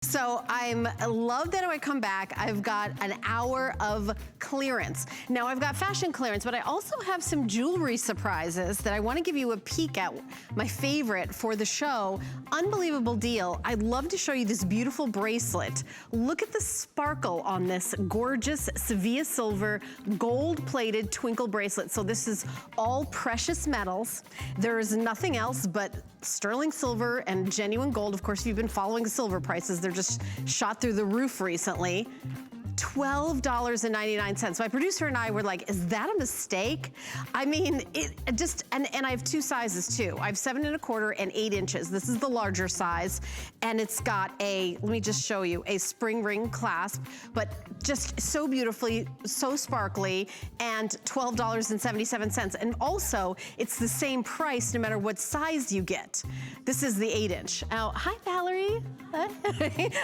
So I love that when I come back, I've got an hour of clearance. Now I've got fashion clearance, but I also have some jewelry surprises that I want to give you a peek at. My favorite for the show, unbelievable deal. I'd love to show you this beautiful bracelet. Look at the sparkle on this gorgeous Seville Silver gold-plated twinkle bracelet. So this is all precious metals. There is nothing else but sterling silver and genuine gold. Of course, if you've been following silver prices, they're just shot through the roof recently. $12.99. My producer and I were like, is that a mistake? I mean, it just, and I have two sizes too. I have 7 1/4 and 8 inches. This is the larger size. And it's got a, let me just show you, a spring ring clasp, but just so beautifully, so sparkly, and $12.77. And also, it's the same price no matter what size you get. This is the 8 inch. Now, hi Valerie.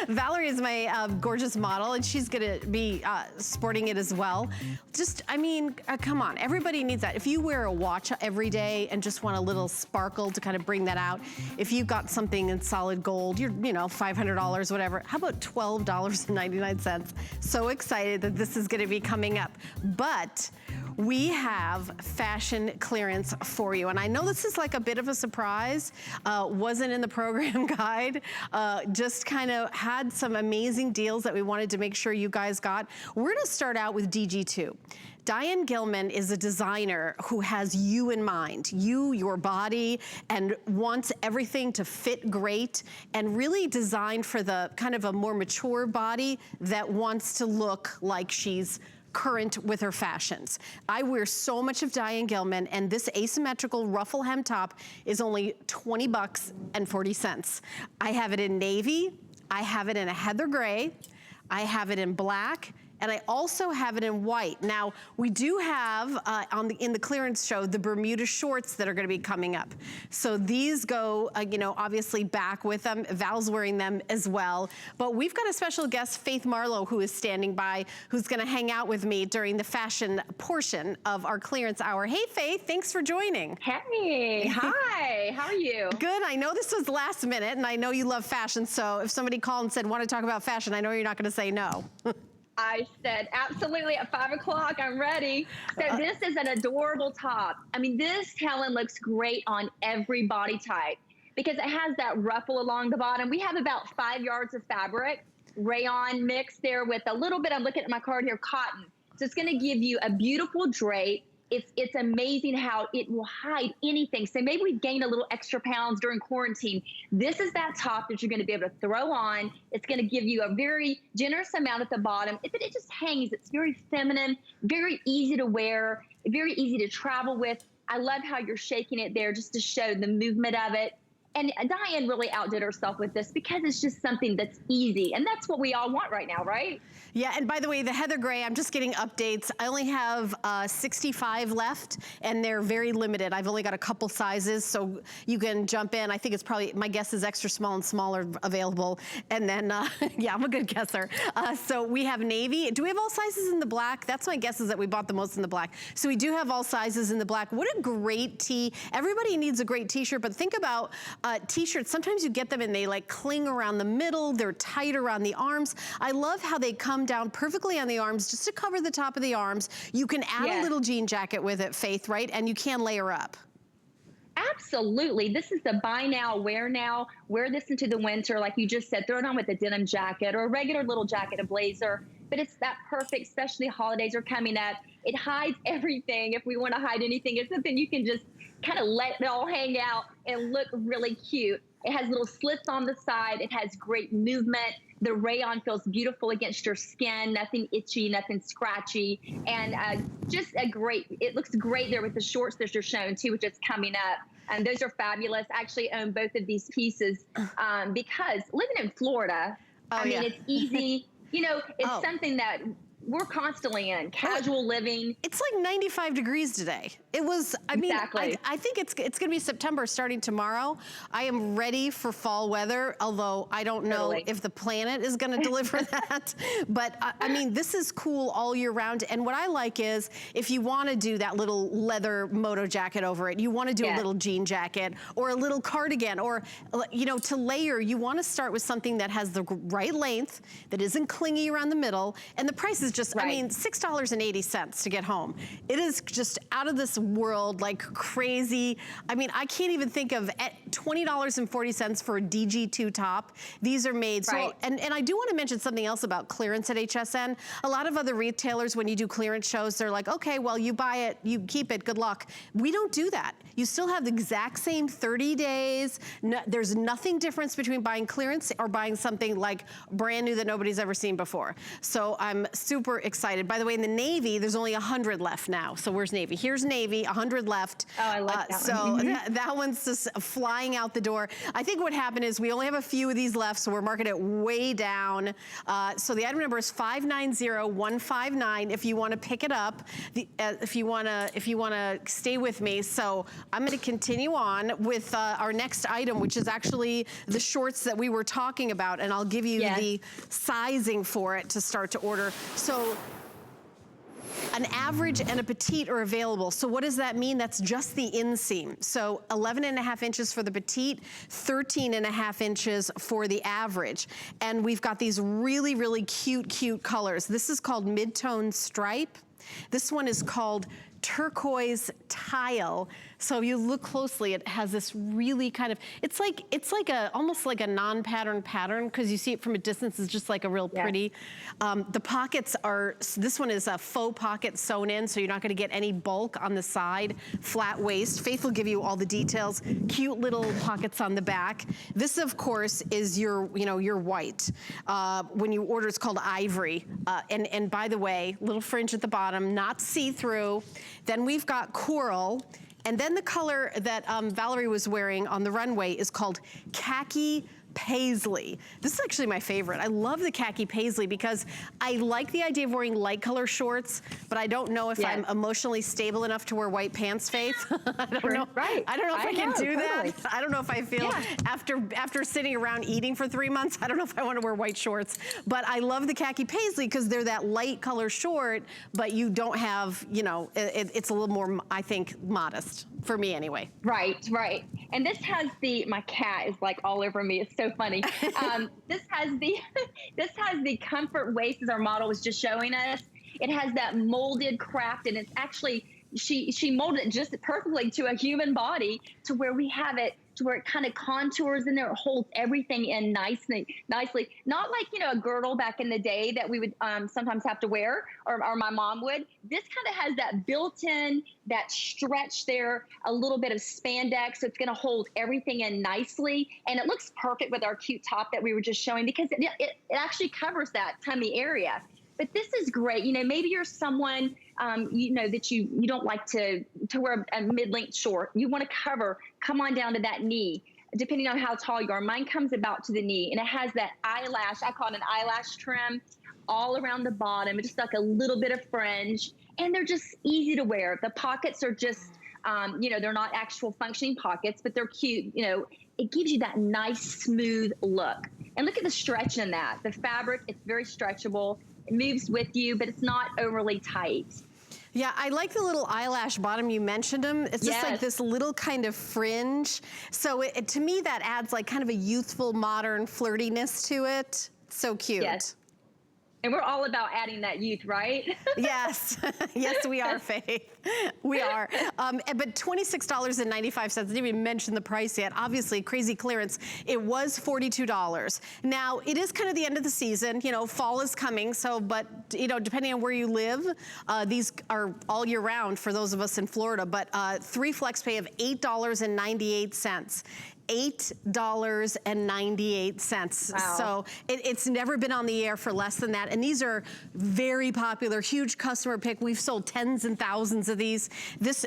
Valerie is my gorgeous model, and she's gonna be sporting it as well. Just, I mean, come on, everybody needs that. If you wear a watch every day and just want a little sparkle to kind of bring that out, if you've got something in solid gold, you're, you know, $500, whatever, how about $12.99? So excited that this is gonna be coming up. But we have fashion clearance for you. And I know this is like a bit of a surprise, wasn't in the program guide, just kind of had some amazing deals that we wanted to make sure you guys got. We're gonna start out with DG2. Diane Gilman is a designer who has you in mind, you, your body, and wants everything to fit great and really designed for the kind of a more mature body that wants to look like she's current with her fashions. I wear so much of Diane Gilman, and this asymmetrical ruffle hem top is only 20 bucks and 40 cents. I have it in navy, I have it in a heather gray, I have it in black, and I also have it in white. Now, we do have, in the clearance show, the Bermuda shorts that are gonna be coming up. So these go, you know, obviously back with them. Val's wearing them as well. But we've got a special guest, Faith Marlowe, who is standing by, who's gonna hang out with me during the fashion portion of our clearance hour. Hey, Faith, thanks for joining. Hey, hi, how are you? Good, I know this was last minute, and I know you love fashion, so if somebody called and said, want to talk about fashion, I know you're not gonna say no. I said, absolutely, at 5 o'clock, I'm ready. So this is an adorable top. I mean, this, Helen, looks great on every body type because it has that ruffle along the bottom. We have about 5 yards of fabric, rayon mixed there with a little bit, I'm looking at my card here, cotton. So it's gonna give you a beautiful drape. It's amazing how it will hide anything. So maybe we've gained a little extra pounds during quarantine. This is that top that you're gonna be able to throw on. It's gonna give you a very generous amount at the bottom. It just hangs, it's very feminine, very easy to wear, very easy to travel with. I love how you're shaking it there just to show the movement of it. And Diane really outdid herself with this because it's just something that's easy. And that's what we all want right now, right? Yeah, and by the way, the heather gray, I'm just getting updates. I only have 65 left, and they're very limited. I've only got a couple sizes, so you can jump in. I think it's probably, my guess is extra small and smaller available. And then, yeah, I'm a good guesser. So we have navy. Do we have all sizes in the black? That's my guess, is that we bought the most in the black. So we do have all sizes in the black. What a great tee. Everybody needs a great t-shirt, but think about t-shirts. Sometimes you get them and they like cling around the middle. They're tight around the arms. I love how they come down perfectly on the arms just to cover the top of the arms. You can add a little jean jacket with it, Faith, right? And you can layer up. Absolutely. This is the buy now, wear now. Wear this into the winter, like you just said, throw it on with a denim jacket or a regular little jacket, a blazer. But it's that perfect, especially holidays are coming up. It hides everything. If we want to hide anything, it's something you can just kind of let it all hang out and look really cute. It has little slits on the side. It has great movement. The rayon feels beautiful against your skin, nothing itchy, nothing scratchy, and just a great, it looks great there with the shorts that you're showing too, which is coming up. And those are fabulous. I actually own both of these pieces because living in Florida, I mean, it's easy. You know, it's something that we're constantly in casual living. It's like 95 degrees today. It was, I mean, Exactly. I think it's gonna be September starting tomorrow. I am ready for fall weather, although I don't know if the planet is gonna deliver that. But I mean, this is cool all year round. And what I like is, if you wanna do that little leather moto jacket over it, you wanna do a little jean jacket or a little cardigan, or, you know, to layer, you wanna start with something that has the right length, that isn't clingy around the middle, and the price is just, I mean, $6.80 to get home. It is just out of this world, like crazy. I mean, I can't even think of $20.40 for a DG2 top. These are made, so, and I do want to mention something else about clearance at HSN. A lot of other retailers, when you do clearance shows, they're like, okay, well, you buy it, you keep it, good luck. We don't do that. You still have the exact same 30 days. No, there's nothing difference between buying clearance or buying something like brand new that nobody's ever seen before. So I'm super excited. By the way, in the navy, there's only 100 left now. So where's navy? Here's navy, 100 left. Oh, I like that so one. that one's just flying out the door. I think what happened is we only have a few of these left, so we're marking it way down. So the item number is 590159 if you want to pick it up. If you want to stay with me. So I'm going to continue on with our next item, which is actually the shorts that we were talking about, and I'll give you the sizing for it to start to order. So an average and a petite are available. So what does that mean? That's just the inseam. So 11.5 inches for the petite, 13.5 inches for the average. And we've got these really, really cute colors. This is called mid-tone stripe. This one is called Turquoise Tile. So you look closely, it has this really kind of, it's like almost like a non-pattern pattern, because you see it from a distance, it's just like a real pretty. The pockets are, this one is a faux pocket sewn in, so you're not gonna get any bulk on the side, flat waist. Faith will give you all the details, cute little pockets on the back. This, of course, is your, your white. When you order, it's called ivory. And by the way, little fringe at the bottom, not see-through. Then we've got coral. And then the color that Valerie was wearing on the runway is called Khaki Paisley. This is actually my favorite. I love the Khaki Paisley because I like the idea of wearing light color shorts, but I don't know if I'm emotionally stable enough to wear white pants, Faith. I don't know. I don't know if I can do that. I don't know if I feel after sitting around eating for 3 months, I don't know if I want to wear white shorts. But I love the Khaki Paisley because they're that light color short, but you don't have, it's a little more, I think, modest for me anyway. Right. And this has my cat is like all over me. It's so funny. This has the comfort waist, as our model was just showing us. It has that molded craft, and it's actually, she molded it just perfectly to a human body, to where we have it to where it kind of contours in there, it holds everything in nicely. Not like, a girdle back in the day that we would sometimes have to wear, or my mom would. This kind of has that built-in, that stretch there, a little bit of spandex, so it's gonna hold everything in nicely. And it looks perfect with our cute top that we were just showing, because it actually covers that tummy area. But this is great. Maybe you're someone, that you don't like to wear a mid-length short. You want to come on down to that knee, depending on how tall you are. Mine comes about to the knee, and it has that eyelash, I call it an eyelash trim, all around the bottom. It's just like a little bit of fringe, and they're just easy to wear. The pockets are just, they're not actual functioning pockets, but they're cute. It gives you that nice, smooth look. And look at the stretch in that. The fabric, it's very stretchable. It moves with you, but it's not overly tight. Yeah, I like the little eyelash bottom. You mentioned them. It's just like this little kind of fringe. So to me, that adds like kind of a youthful, modern flirtiness to it. So cute. Yes. And we're all about adding that youth, right? Yes, yes, we are, Faith. We are. But $26.95, I didn't even mention the price yet. Obviously, crazy clearance. It was $42. Now, it is kind of the end of the season. Fall is coming, so, but, depending on where you live, these are all year round for those of us in Florida. But 3 flex pay of $8.98. $8.98. Wow. So it's never been on the air for less than that. And these are very popular, huge customer pick. We've sold tens and thousands of these. This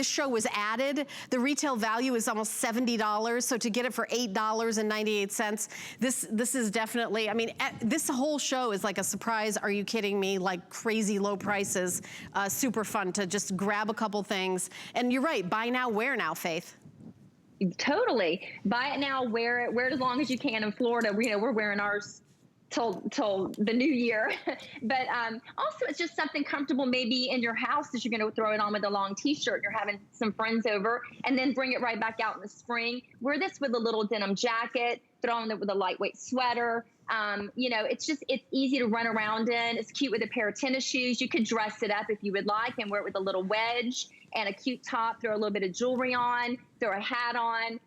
show was added. The retail value is almost $70. So to get it for $8.98, this is definitely, I mean, this whole show is like a surprise. Are you kidding me? Like crazy low prices. Super fun to just grab a couple things. And you're right, buy now, wear now, Faith. Totally. Buy it now, wear it as long as you can. In Florida, we're wearing ours till the new year. But also it's just something comfortable maybe in your house that you're going to throw it on with a long t-shirt. You're having some friends over and then bring it right back out in the spring. Wear this with a little denim jacket, throw on it with a lightweight sweater. It's easy to run around in. It's cute with a pair of tennis shoes. You could dress it up if you would like and wear it with a little wedge and a cute top, throw a little bit of jewelry on, throw a hat on.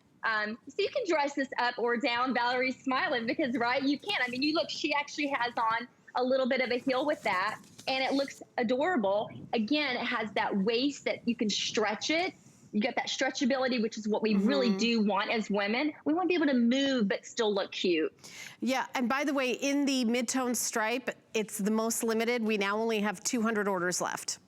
So you can dress this up or down. Valerie's smiling because, right, you can. I mean, you look, she actually has on a little bit of a heel with that, and it looks adorable. Again, it has that waist that you can stretch it. You get that stretchability, which is what we really do want as women. We want to be able to move but still look cute. Yeah, and by the way, in the mid-tone stripe, it's the most limited. We now only have 200 orders left.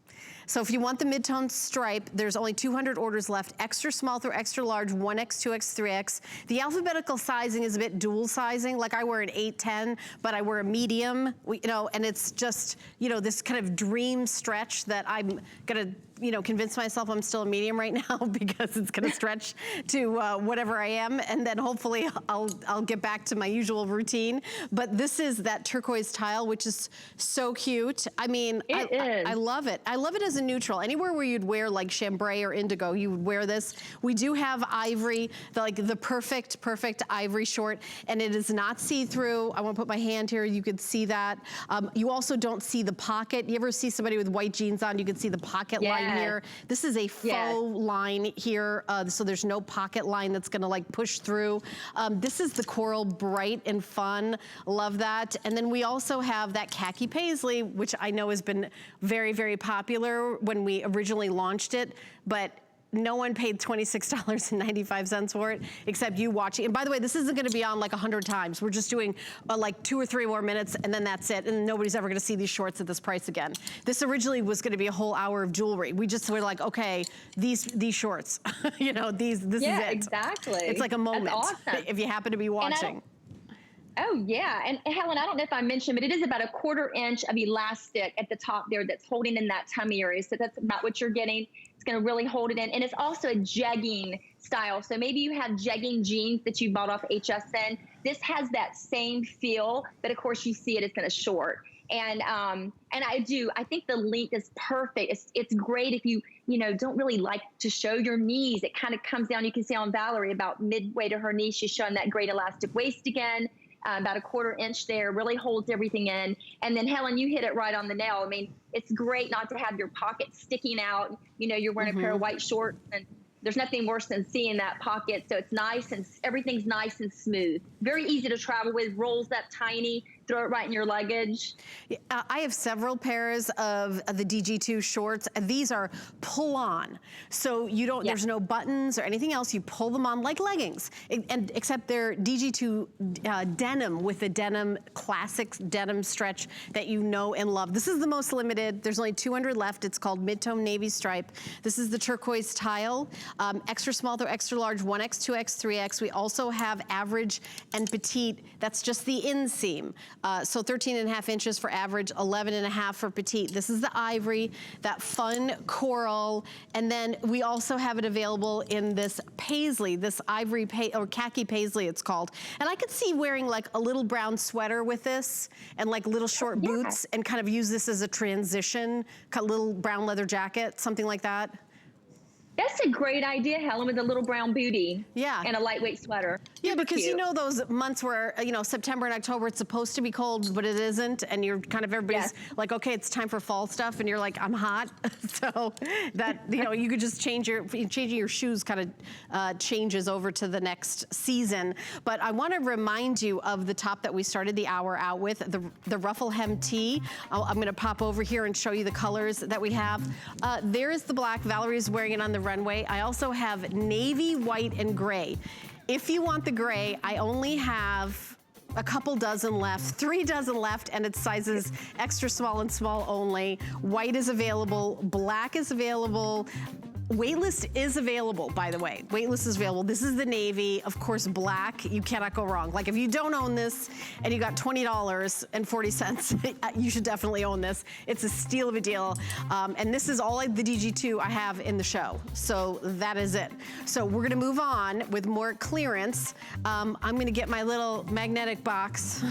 So if you want the mid-tone stripe, there's only 200 orders left. Extra small through extra large, 1X, 2X, 3X. The alphabetical sizing is a bit dual sizing. Like I wear an 8-10, but I wear a medium, and it's just, this kind of dream stretch that I'm gonna, convince myself I'm still a medium right now because it's gonna stretch to whatever I am. And then hopefully I'll get back to my usual routine. But this is that turquoise tile, which is so cute. I mean, I love it. I love it as a neutral. Anywhere where you'd wear like chambray or indigo, you would wear this. We do have ivory, the perfect ivory short, and it is not see-through. I won't put my hand here, you could see that. You also don't see the pocket. You ever see somebody with white jeans on, you can see the pocket line here. This is a faux line here, so there's no pocket line that's gonna like push through. This is the coral, bright and fun. Love that. And then we also have that khaki paisley, which I know has been very, very popular when we originally launched it, but no one paid $26.95 for it except you watching. And by the way, this isn't gonna be on like 100 times. We're just doing like 2 or 3 more minutes and then that's it. And nobody's ever gonna see these shorts at this price again. This originally was gonna be a whole hour of jewelry. We just were like, okay, these shorts, this is it. Yeah, exactly. It's like a moment. That's awesome. If you happen to be watching. Oh yeah, and Helen, I don't know if I mentioned, but it is about a 1/4 inch of elastic at the top there that's holding in that tummy area. So that's about what you're getting. It's gonna really hold it in. And it's also a jegging style. So maybe you have jegging jeans that you bought off HSN. This has that same feel, but of course you see it's in a short. And I think the length is perfect. It's great if you don't really like to show your knees. It kind of comes down, you can see on Valerie about midway to her knees, she's showing that great elastic waist again. About a 1/4 inch there, really holds everything in. And then Helen, you hit it right on the nail. I mean, it's great not to have your pockets sticking out. You're wearing a pair of white shorts and there's nothing worse than seeing that pocket. So it's nice and everything's nice and smooth. Very easy to travel with, rolls up tiny, throw it right in your luggage. I have several pairs of the DG2 shorts. These are pull on. So you don't, there's no buttons or anything else. You pull them on like leggings, and except they're DG2 denim with the denim, classic denim stretch that you know and love. This is the most limited. There's only 200 left. It's called mid-tone navy stripe. This is the turquoise tile. Extra small through extra large, 1X, 2X, 3X. We also have average and petite. That's just the inseam. So 13.5 inches for average, 11.5 for petite. This is the ivory, that fun coral. And then we also have it available in this paisley, this ivory or khaki paisley it's called. And I could see wearing like a little brown sweater with this and like little short boots and kind of use this as a transition, a little brown leather jacket, something like that. That's a great idea, Helen, with a little brown bootie. Yeah. And a lightweight sweater. Yeah, Super because cute. you know those months where, September and October, it's supposed to be cold, but it isn't. And you're kind of, everybody's like, okay, it's time for fall stuff. And you're like, I'm hot. So that, you could just changing your shoes kind of changes over to the next season. But I want to remind you of the top that we started the hour out with, the Ruffle Hem Tee. I'm going to pop over here and show you the colors that we have. There is the black. Valerie's wearing it on the runway. I also have navy, white, and gray. If you want the gray, I only have a couple dozen left, 3 dozen left, and it's sizes extra small and small only. White is available, black is available. Waitlist is available, by the way. Waitlist is available. This is the navy, of course, black. You cannot go wrong. Like if you don't own this and you got $20.40, you should definitely own this. It's a steal of a deal. And this is all the DG2 I have in the show. So that is it. So we're gonna move on with more clearance. I'm gonna get my little magnetic box.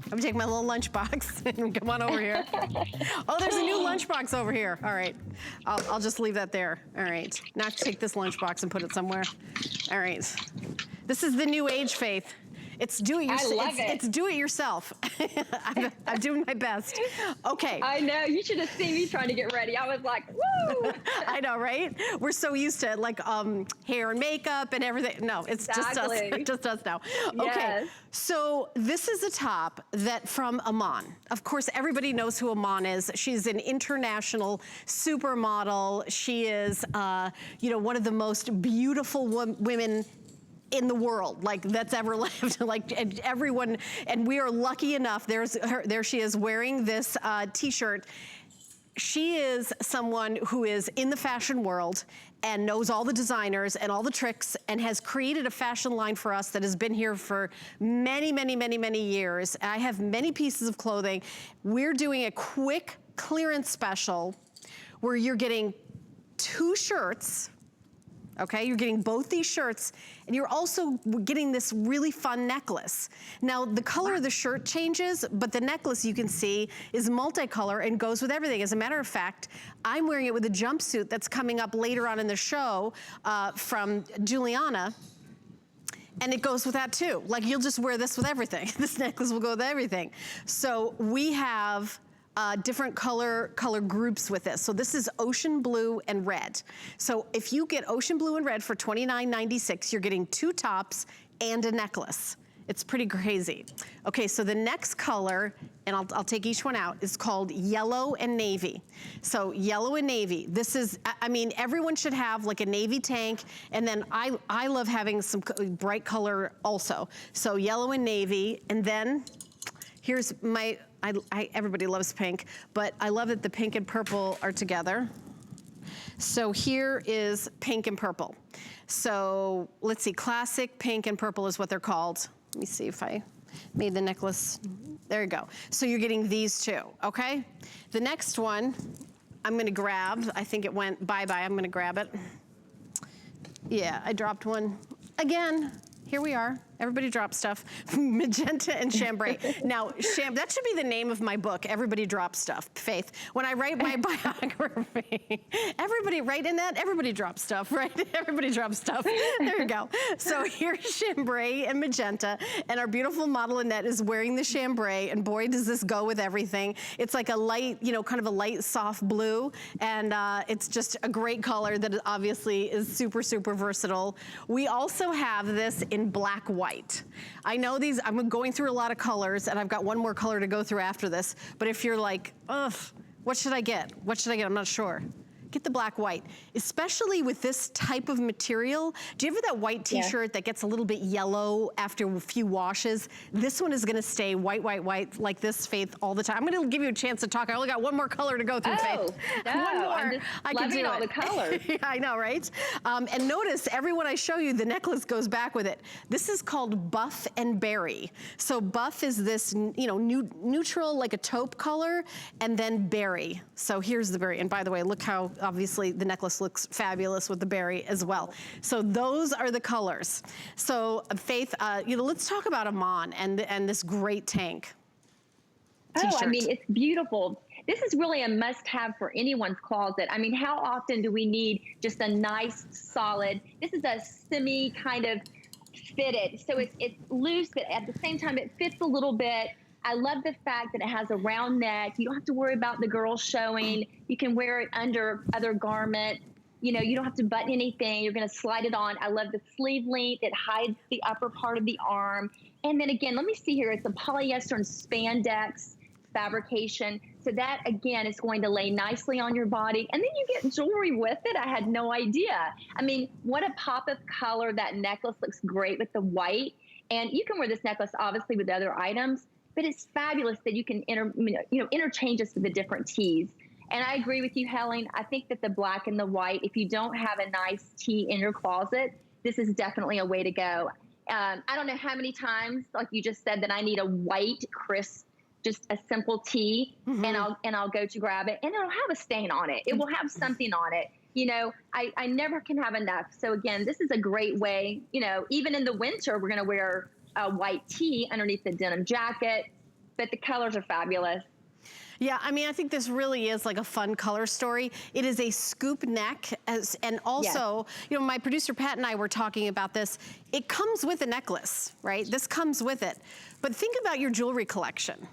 I'm gonna take my little lunchbox and come on over here. Oh, there's a new lunchbox over here. All right, I'll just leave that there. All right, now take this lunchbox and put it somewhere. All right, this is the new age, Faith. It's do it yourself. I love it. It's do it yourself. I'm doing my best. Okay. I know, you should have seen me trying to get ready. I was like, woo! I know, right? We're so used to like hair and makeup and everything. No, it's just us. Just us now. Okay. Yes. So this is a top that from Iman. Of course, everybody knows who Iman is. She's an international supermodel. She is, you know, one of the most beautiful women in the world, like that's ever lived. Like everyone, and we are lucky enough. There she is wearing this T-shirt. She is someone who is in the fashion world and knows all the designers and all the tricks and has created a fashion line for us that has been here for many, many, many, many years. I have many pieces of clothing. We're doing a quick clearance special where you're getting 2 shirts. Okay, you're getting both these shirts, and you're also getting this really fun necklace. Now, the color of the shirt changes, but the necklace, you can see, is multicolor and goes with everything. As a matter of fact, I'm wearing it with a jumpsuit that's coming up later on in the show from Juliana, and it goes with that too. Like, you'll just wear this with everything. This necklace will go with everything. So we have different color groups with this. So this is ocean blue and red. So if you get ocean blue and red for $29.96, you're getting 2 tops and a necklace. It's pretty crazy. Okay, so the next color, and I'll take each one out, is called yellow and navy. So yellow and navy, this is, I mean, everyone should have like a navy tank, and then I love having some bright color also. So yellow and navy, and then here's my, everybody loves pink, but I love that the pink and purple are together. So here is pink and purple. So let's see, classic pink and purple is what they're called. Let me see if I made the necklace. There you go. So you're getting these 2, okay? The next one, I'm gonna grab, I think it went bye-bye, I'm gonna grab it. Yeah, I dropped one. Again, here we are. Everybody drops stuff. Magenta and chambray. Now, that should be the name of my book, Everybody Drops Stuff, Faith. When I write my biography, everybody write in that, everybody drops stuff, right? Everybody drops stuff. There you go. So here's chambray and magenta, and our beautiful model Annette is wearing the chambray, and boy, does this go with everything. It's like a light, you know, kind of a light, soft blue, and it's just a great color that obviously is super, super versatile. We also have this in black white. I know these, I'm going through a lot of colors, and I've got one more color to go through after this, but if you're like, ugh, what should I get? What should I get? I'm not sure. Get the black white, especially with this type of material. Do you have that white T-shirt that gets a little bit yellow after a few washes? This one is gonna stay white, white, white like this, Faith, all the time. I'm gonna give you a chance to talk. I only got one more color to go through, Faith. No, one more. I'm just I can do all the colors. I know, right? And notice, everyone I show you, the necklace goes back with it. This is called buff and berry. So buff is this, you know, neutral, like a taupe color, and then berry. So here's the berry. And by the way, look how obviously the necklace looks fabulous with the berry as well. So those are the colors. So Faith, you know, let's talk about Iman and this great tank. Oh, I mean, it's beautiful. This is really a must-have for anyone's closet. I mean, how often do we need just a nice, solid, this is a semi kind of fitted. So it's loose, but at the same time, it fits a little bit. I love the fact that it has a round neck. You don't have to worry about the girls showing. You can wear it under other garment. You know, you don't have to button anything. You're gonna slide it on. I love the sleeve length. It hides the upper part of the arm. And then again, let me see here. It's a polyester and spandex fabrication. So that, again, is going to lay nicely on your body. And then you get jewelry with it. I had no idea. I mean, what a pop of color. That necklace looks great with the white. And you can wear this necklace, obviously, with other items. But it's fabulous that you can interchange this with the different tees. And I agree with you, Helen. I think that the black and the white, if you don't have a nice tee in your closet, this is definitely a way to go. I don't know how many times, like you just said, that I need a white, crisp, just a simple tee, and I'll go to grab it, and it'll have a stain on it. It will have something on it. You know, I never can have enough. So again, this is a great way. You know, even in the winter, we're going to wear a white tee underneath the denim jacket, but the colors are fabulous. Yeah, I mean, I think this really is like a fun color story. It is a scoop neck, and also, you know, my producer Pat and I were talking about this. It comes with a necklace, right? This comes with it. But think about your jewelry collection.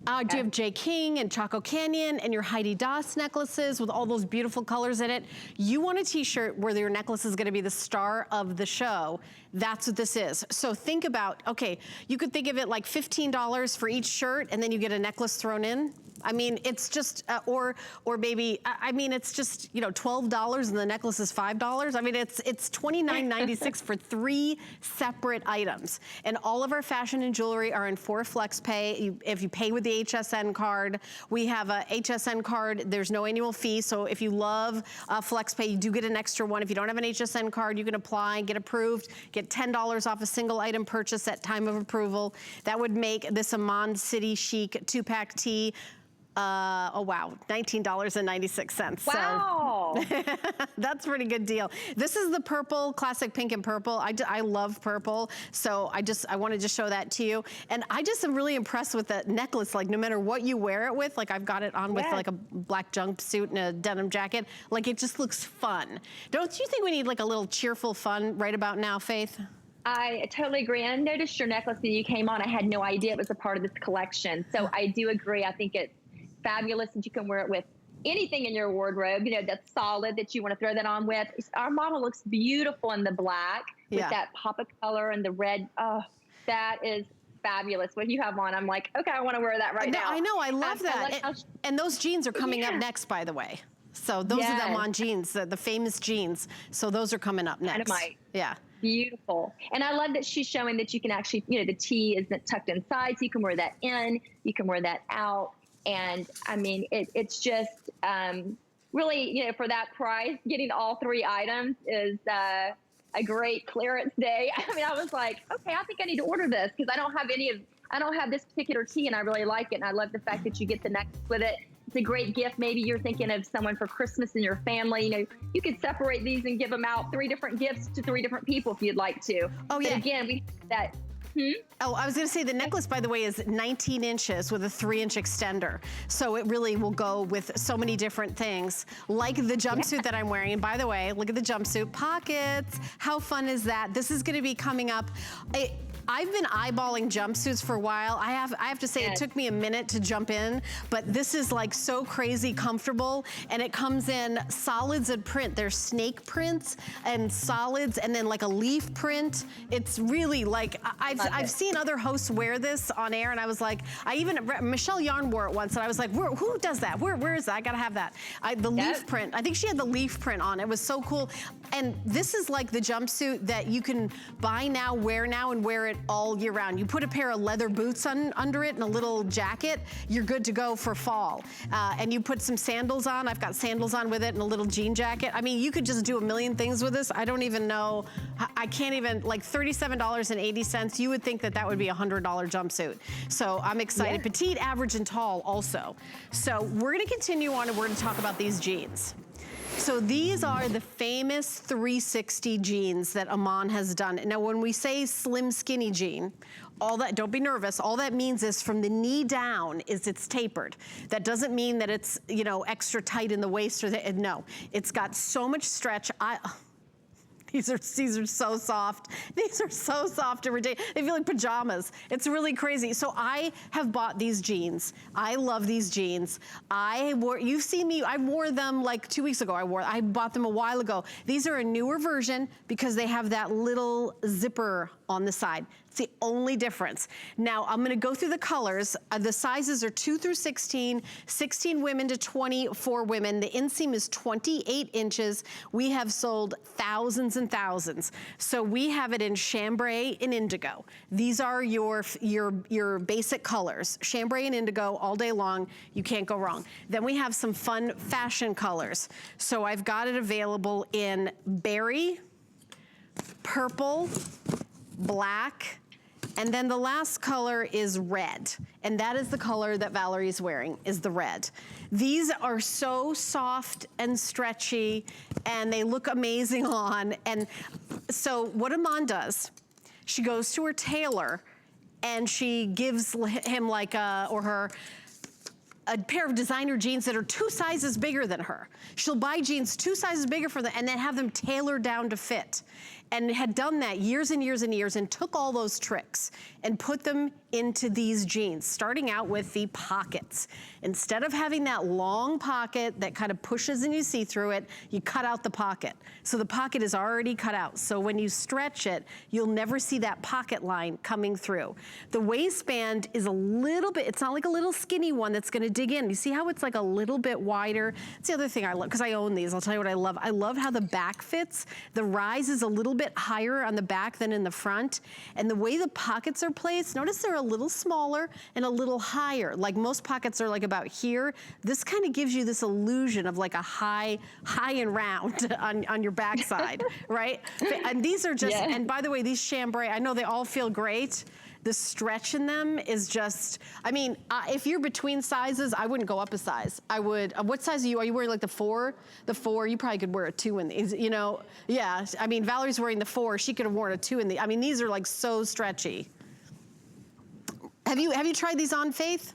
Do you have J. King and Chaco Canyon and your Heidi Daas necklaces with all those beautiful colors in it? You want a t-shirt where your necklace is gonna be the star of the show. That's what this is. So think about, okay, you could think of it like $15 for each shirt, and then you get a necklace thrown in. I mean, it's just, or maybe, I mean, it's just, you know, $12 and the necklace is $5. I mean, it's $29.96 for 3 separate items. And all of our fashion and jewelry are in 4 flex pay. If you pay with the HSN card, we have a HSN card. There's no annual fee. So if you love flex pay, you do get an extra one. If you don't have an HSN card, you can apply, get approved, get $10 off a single item purchase at time of approval. That would make this Amman City Chic 2-pack tee. Oh wow, $19.96. Wow. So that's a pretty good deal. This is the purple, classic pink and purple. I love purple, so I wanted to show that to you. And I just am really impressed with the necklace. Like no matter what you wear it with, like I've got it on with like a black jumpsuit and a denim jacket, like it just looks fun. Don't you think we need like a little cheerful fun right about now, Faith? I totally agree. And I noticed your necklace that you came on. I had no idea it was a part of this collection. So I do agree. I think it's fabulous that you can wear it with anything in your wardrobe, you know, that's solid that you want to throw that on with. Our model looks beautiful in the black with that pop of color and the red. Oh, that is fabulous. What you have on, I'm like, okay, I want to wear that right now. I know, I love that. And those jeans are coming up next, by the way. So those are the Amman jeans, the famous jeans. So those are coming up next. Dynamite. Yeah. Beautiful. And I love that she's showing that you can actually, you know, the tee isn't tucked inside, so you can wear that in, you can wear that out. And I mean, it's just really, you know, for that price, getting all 3 items is a great clearance day. I mean, I was like, okay, I think I need to order this because I don't have this particular tee and I really like it. And I love the fact that you get the necklace with it. It's a great gift. Maybe you're thinking of someone for Christmas in your family. You know, you could separate these and give them out 3 different gifts to 3 different people if you'd like to. Oh, yeah. But again, we have that. Oh, I was going to say the necklace, by the way, is 19 inches with a 3-inch extender. So it really will go with so many different things, like the jumpsuit that I'm wearing. And by the way, look at the jumpsuit pockets. How fun is that? This is going to be coming up. I've been eyeballing jumpsuits for a while. I have to say it took me a minute to jump in, but this is like so crazy comfortable, and it comes in solids and print. There's snake prints and solids, and then like a leaf print. It's really like, I've seen other hosts wear this on air, and I was like, Michelle Yarn wore it once, and I was like, who does that? Where is that? I gotta have that. The leaf print, I think she had the leaf print on. It was so cool. And this is like the jumpsuit that you can buy now, wear now, and wear it all year round. You put a pair of leather boots under it and a little jacket, you're good to go for fall. And you put some sandals on. I've got sandals on with it and a little jean jacket. I mean, you could just do a million things with this. I don't even know. I can't even, like $37.80. You would think that that would be a $100 jumpsuit. So I'm excited. Petite, average, and tall also. So we're gonna continue on and we're gonna talk about these jeans. So these are the famous 360 jeans that Amman has done. Now, when we say slim skinny jean, all that, don't be nervous, all that means is from the knee down is it's tapered. That doesn't mean that it's, you know, extra tight in the waist or no. It's got so much stretch. These are so soft. These are so soft and ridiculous. They feel like pajamas. It's really crazy. So I have bought these jeans. I love these jeans. You've seen me, I wore them like 2 weeks ago. I bought them a while ago. These are a newer version because they have that little zipper on the side. It's the only difference. Now, I'm gonna go through the colors. The sizes are 2 through 16, 16 women to 24 women. The inseam is 28 inches. We have sold thousands and thousands. So we have it in chambray and indigo. These are your basic colors. Chambray and indigo all day long. You can't go wrong. Then we have some fun fashion colors. So I've got it available in berry, purple, black, and then the last color is red. And that is the color that Valerie's wearing, is the red. These are so soft and stretchy, and they look amazing on. And so what Iman does, she goes to her tailor, and she gives him like or her, a pair of designer jeans that are 2 sizes bigger than her. She'll buy jeans 2 sizes bigger for them and then have them tailored down to fit. And had done that years and years and years and took all those tricks and put them into these jeans, starting out with the pockets. Instead of having that long pocket that kind of pushes and you see through it, you cut out the pocket. So the pocket is already cut out. So when you stretch it, you'll never see that pocket line coming through. The waistband is a little bit, it's not like a little skinny one that's gonna dig in. You see how it's like a little bit wider? It's the other thing I love, because I own these. I'll tell you what I love. I love how the back fits. The rise is a little bit higher on the back than in the front. And the way the pockets are placed, notice they're a little smaller and a little higher. Like most pockets are like about here. This kind of gives you this illusion of like a high and round on your backside, right? And these are just, and by the way, these chambray, I know they all feel great. The stretch in them is just, I mean, if you're between sizes, I wouldn't go up a size. I would, what size are you? Are you wearing like the 4? The 4, you probably could wear a 2 in these, you know? Yeah, I mean, Valerie's wearing the 4. She could have worn a 2 in the, I mean, these are like so stretchy. Have you tried these on, Faith?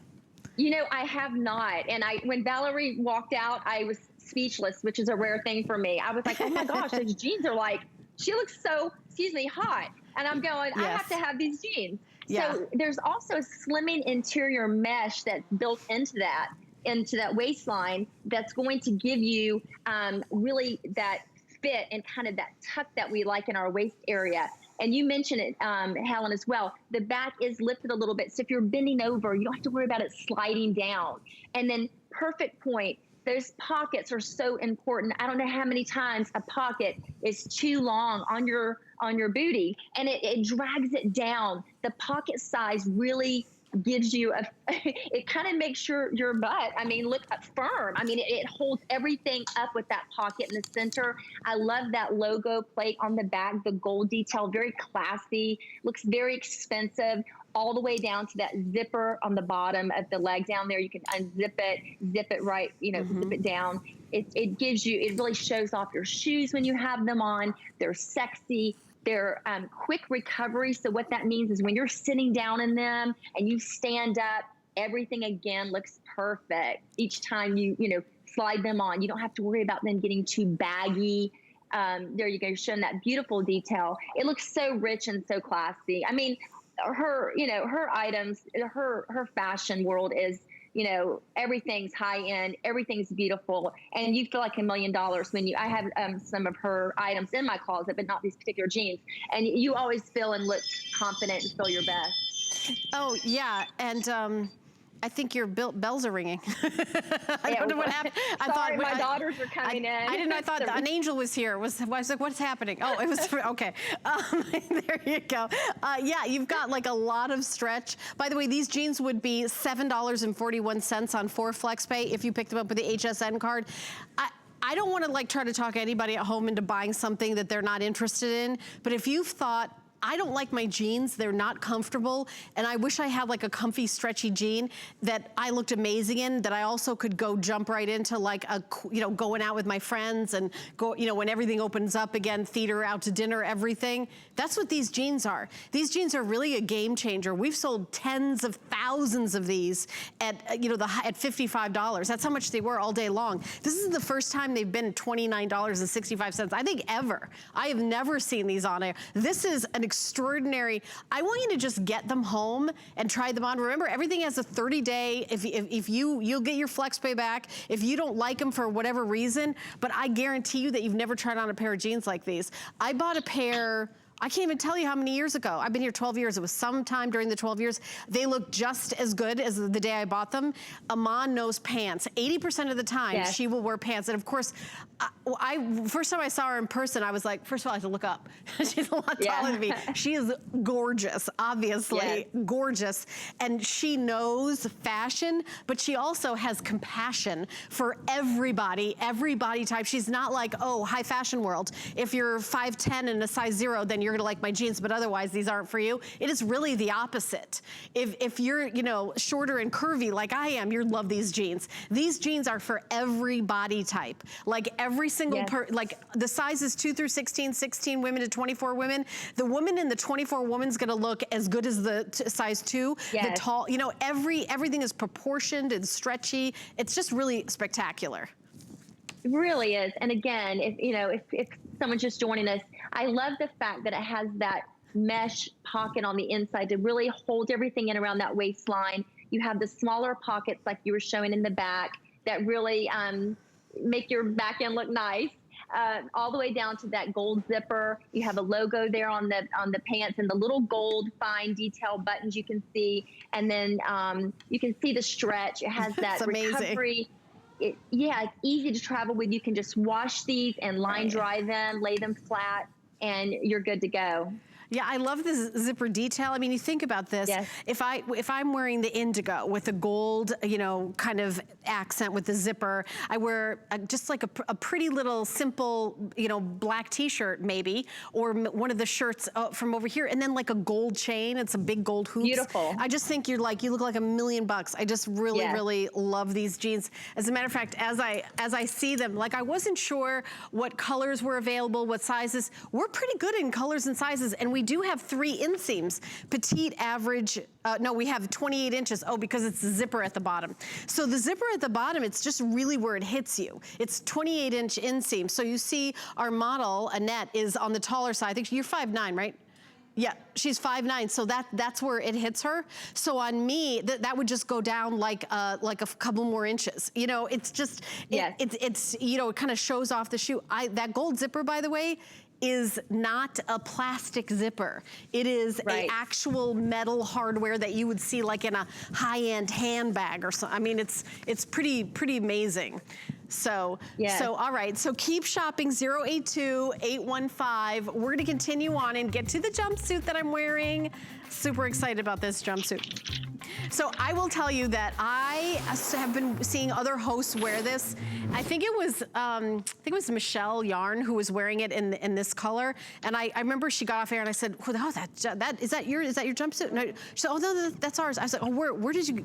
You know, I have not. And when Valerie walked out, I was speechless, which is a rare thing for me. I was like, oh my gosh, those jeans are like, she looks so, excuse me, hot. And I'm going, I have to have these jeans. Yeah. So there's also a slimming interior mesh that's built into that waistline that's going to give you really that fit and kind of that tuck that we like in our waist area. And you mentioned it, Helen, as well. The back is lifted a little bit. So if you're bending over, you don't have to worry about it sliding down. And then perfect point. Those pockets are so important. I don't know how many times a pocket is too long on your booty and it drags it down. The pocket size really gives you it kind of makes your butt, I mean, look firm. I mean, it holds everything up with that pocket in the center. I love that logo plate on the back, the gold detail, very classy, looks very expensive, all the way down to that zipper on the bottom of the leg down there. You can unzip it, zip it right, you know, zip it down. It gives you, it really shows off your shoes when you have them on. They're sexy. They're quick recovery. So what that means is when you're sitting down in them and you stand up, everything again looks perfect. Each time you slide them on, you don't have to worry about them getting too baggy. There you go, you're showing that beautiful detail. It looks so rich and so classy. I mean, her items, her fashion world is, everything's high end, everything's beautiful, and you feel like $1 million when I have some of her items in my closet, but not these particular jeans. And you always feel and look confident and feel your best. Oh yeah, and I think your bells are ringing. I don't know what happened. Sorry, my daughters are coming in. I didn't. I thought an angel was here. I was like, what's happening? Oh, it was okay. There you go. Yeah, you've got like a lot of stretch. By the way, these jeans would be $7.41 on 4 FlexPay if you picked them up with the HSN card. I don't want to like try to talk anybody at home into buying something that they're not interested in. But if you've thought, I don't like my jeans, they're not comfortable, and I wish I had like a comfy, stretchy jean that I looked amazing in, that I also could go jump right into like going out with my friends and go, when everything opens up again, theater, out to dinner, everything. That's what these jeans are. These jeans are really a game changer. We've sold tens of thousands of these at, at $55. That's how much they were all day long. This is the first time they've been $29.65, I think ever. I have never seen these on air. This is an extraordinary. I want you to just get them home and try them on. Remember, everything has a 30-day. If you'll get your FlexPay back if you don't like them for whatever reason. But I guarantee you that you've never tried on a pair of jeans like these. I bought a pair I can't even tell you how many years ago. I've been here 12 years. It was sometime during the 12 years. They look just as good as the day I bought them. Iman knows pants. 80% of the time, she will wear pants. And of course, first time I saw her in person, I was like, first of all, I have to look up. She's a lot taller than me. She is gorgeous, obviously, gorgeous. And she knows fashion, but she also has compassion for everybody, every body type. She's not like, oh, high fashion world. If you're 5'10" and a size 0, then you're gonna like my jeans, but otherwise these aren't for you. It is really the opposite. If you're, you know, shorter and curvy like I am, you'll love these jeans. These jeans are for every body type. Like every single like the sizes 2 through 16, 16 women to 24 women. The woman in the 24 woman's gonna look as good as the size 2. The tall, you know, everything is proportioned and stretchy. It's just really spectacular. It really is. And again, if someone's just joining us, I love the fact that it has that mesh pocket on the inside to really hold everything in around that waistline. You have the smaller pockets like you were showing in the back that really make your back end look nice. All the way down to that gold zipper. You have a logo there on the pants and the little gold fine detail buttons you can see. And then you can see the stretch. It has that recovery. It's easy to travel with. You can just wash these and line dry them, lay them flat, and you're good to go. Yeah, I love this zipper detail. I mean, you think about this. If I'm wearing the indigo with the gold, you know, kind of accent with the zipper, I wear just like a pretty little simple, you know, black t-shirt maybe, or one of the shirts from over here, and then like a gold chain and some big gold hoops. Beautiful. I just think you look like $1 million. I just really, really love these jeans. As a matter of fact, as I see them, like I wasn't sure what colors were available, what sizes. We're pretty good in colors and sizes, and we do have 3 inseams, petite, average. No, we have 28 inches. Oh, because it's the zipper at the bottom. So the zipper at the bottom, it's just really where it hits you. It's 28-inch inseam. So you see our model, Annette, is on the taller side. I think you're 5'9", right? Yeah, she's 5'9", so that's where it hits her. So on me, that would just go down like a couple more inches. You know, it's just, it's you know, it kind of shows off the shoe. That gold zipper, by the way, is not a plastic zipper. It is an actual metal hardware that you would see like in a high-end handbag or something. I mean, it's pretty amazing. So, all right, so keep shopping, 082-815. We're gonna continue on and get to the jumpsuit that I'm wearing. Super excited about this jumpsuit. So I will tell you that I have been seeing other hosts wear this. I think it was Michelle Yarn who was wearing it in this color. And I remember she got off air and I said, oh, is that your jumpsuit? No, she said, oh no, that's ours. I was like, oh, where did you?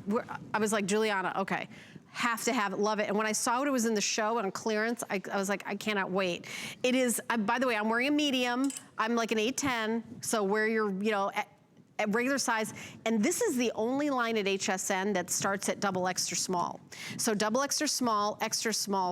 I was like, Juliana, okay. Have to have it, love it. And when I saw it was in the show on clearance, I was like, I cannot wait. It is, by the way, I'm wearing a medium. I'm like an 8'10", so where you're, you know, at regular size, and this is the only line at HSN that starts at double extra small. So double extra small,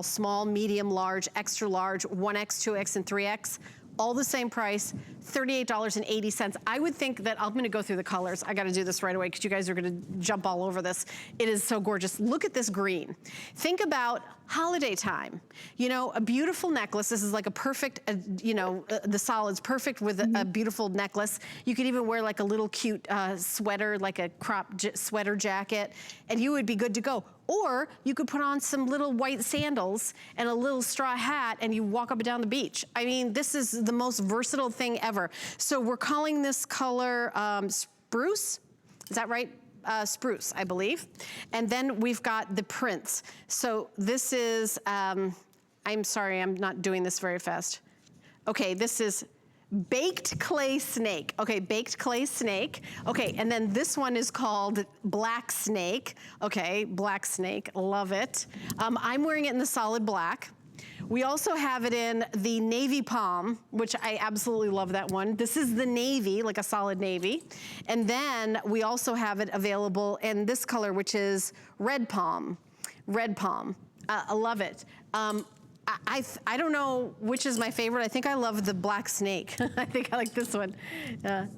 small, medium, large, extra large, 1X, 2X, and 3X. All the same price, $38.80. I would think that I'm gonna go through the colors. I gotta do this right away because you guys are gonna jump all over this. It is so gorgeous. Look at this green. Think about holiday time. You know, a beautiful necklace. This is like a perfect, you know, the solid's perfect with a beautiful necklace. You could even wear like a little cute sweater, like a crop sweater jacket, and you would be good to go. Or you could put on some little white sandals and a little straw hat and you walk up and down the beach. I mean, this is the most versatile thing ever. So we're calling this color spruce, is that right? Spruce, I believe. And then we've got the prints. So this is, I'm sorry, I'm not doing this very fast. Okay, this is baked clay snake. Okay, baked clay snake. Okay, and then this one is called black snake. Okay, black snake, love it. I'm wearing it in the solid black. We also have it in the navy palm, which I absolutely love that one. This is the navy, like a solid navy. And then we also have it available in this color, which is red palm. Red palm, I love it. I don't know which is my favorite. I think I love the black snake. I think I like this one. Yeah.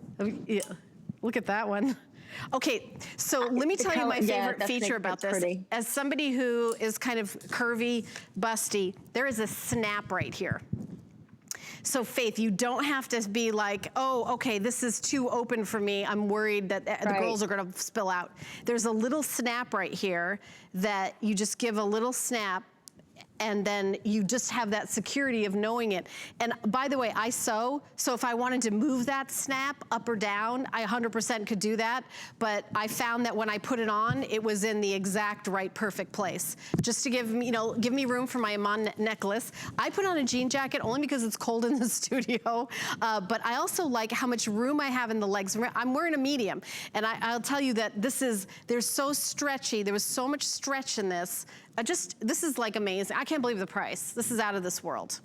Look at that one. Okay, so let me tell you my favorite feature about this. As somebody who is kind of curvy, busty, there is a snap right here. So Faith, you don't have to be like, oh, okay, this is too open for me. I'm worried that the girls are gonna spill out. There's a little snap right here that you just give a little snap, and then you just have that security of knowing it. And by the way, I sew, so if I wanted to move that snap up or down, I 100% could do that, but I found that when I put it on, it was in the exact right, perfect place. Just to give me, give me room for my Iman necklace. I put on a jean jacket only because it's cold in the studio, but I also like how much room I have in the legs. I'm wearing a medium, and I'll tell you that they're so stretchy. There was so much stretch in this. This is like amazing. I can't believe the price. This is out of this world.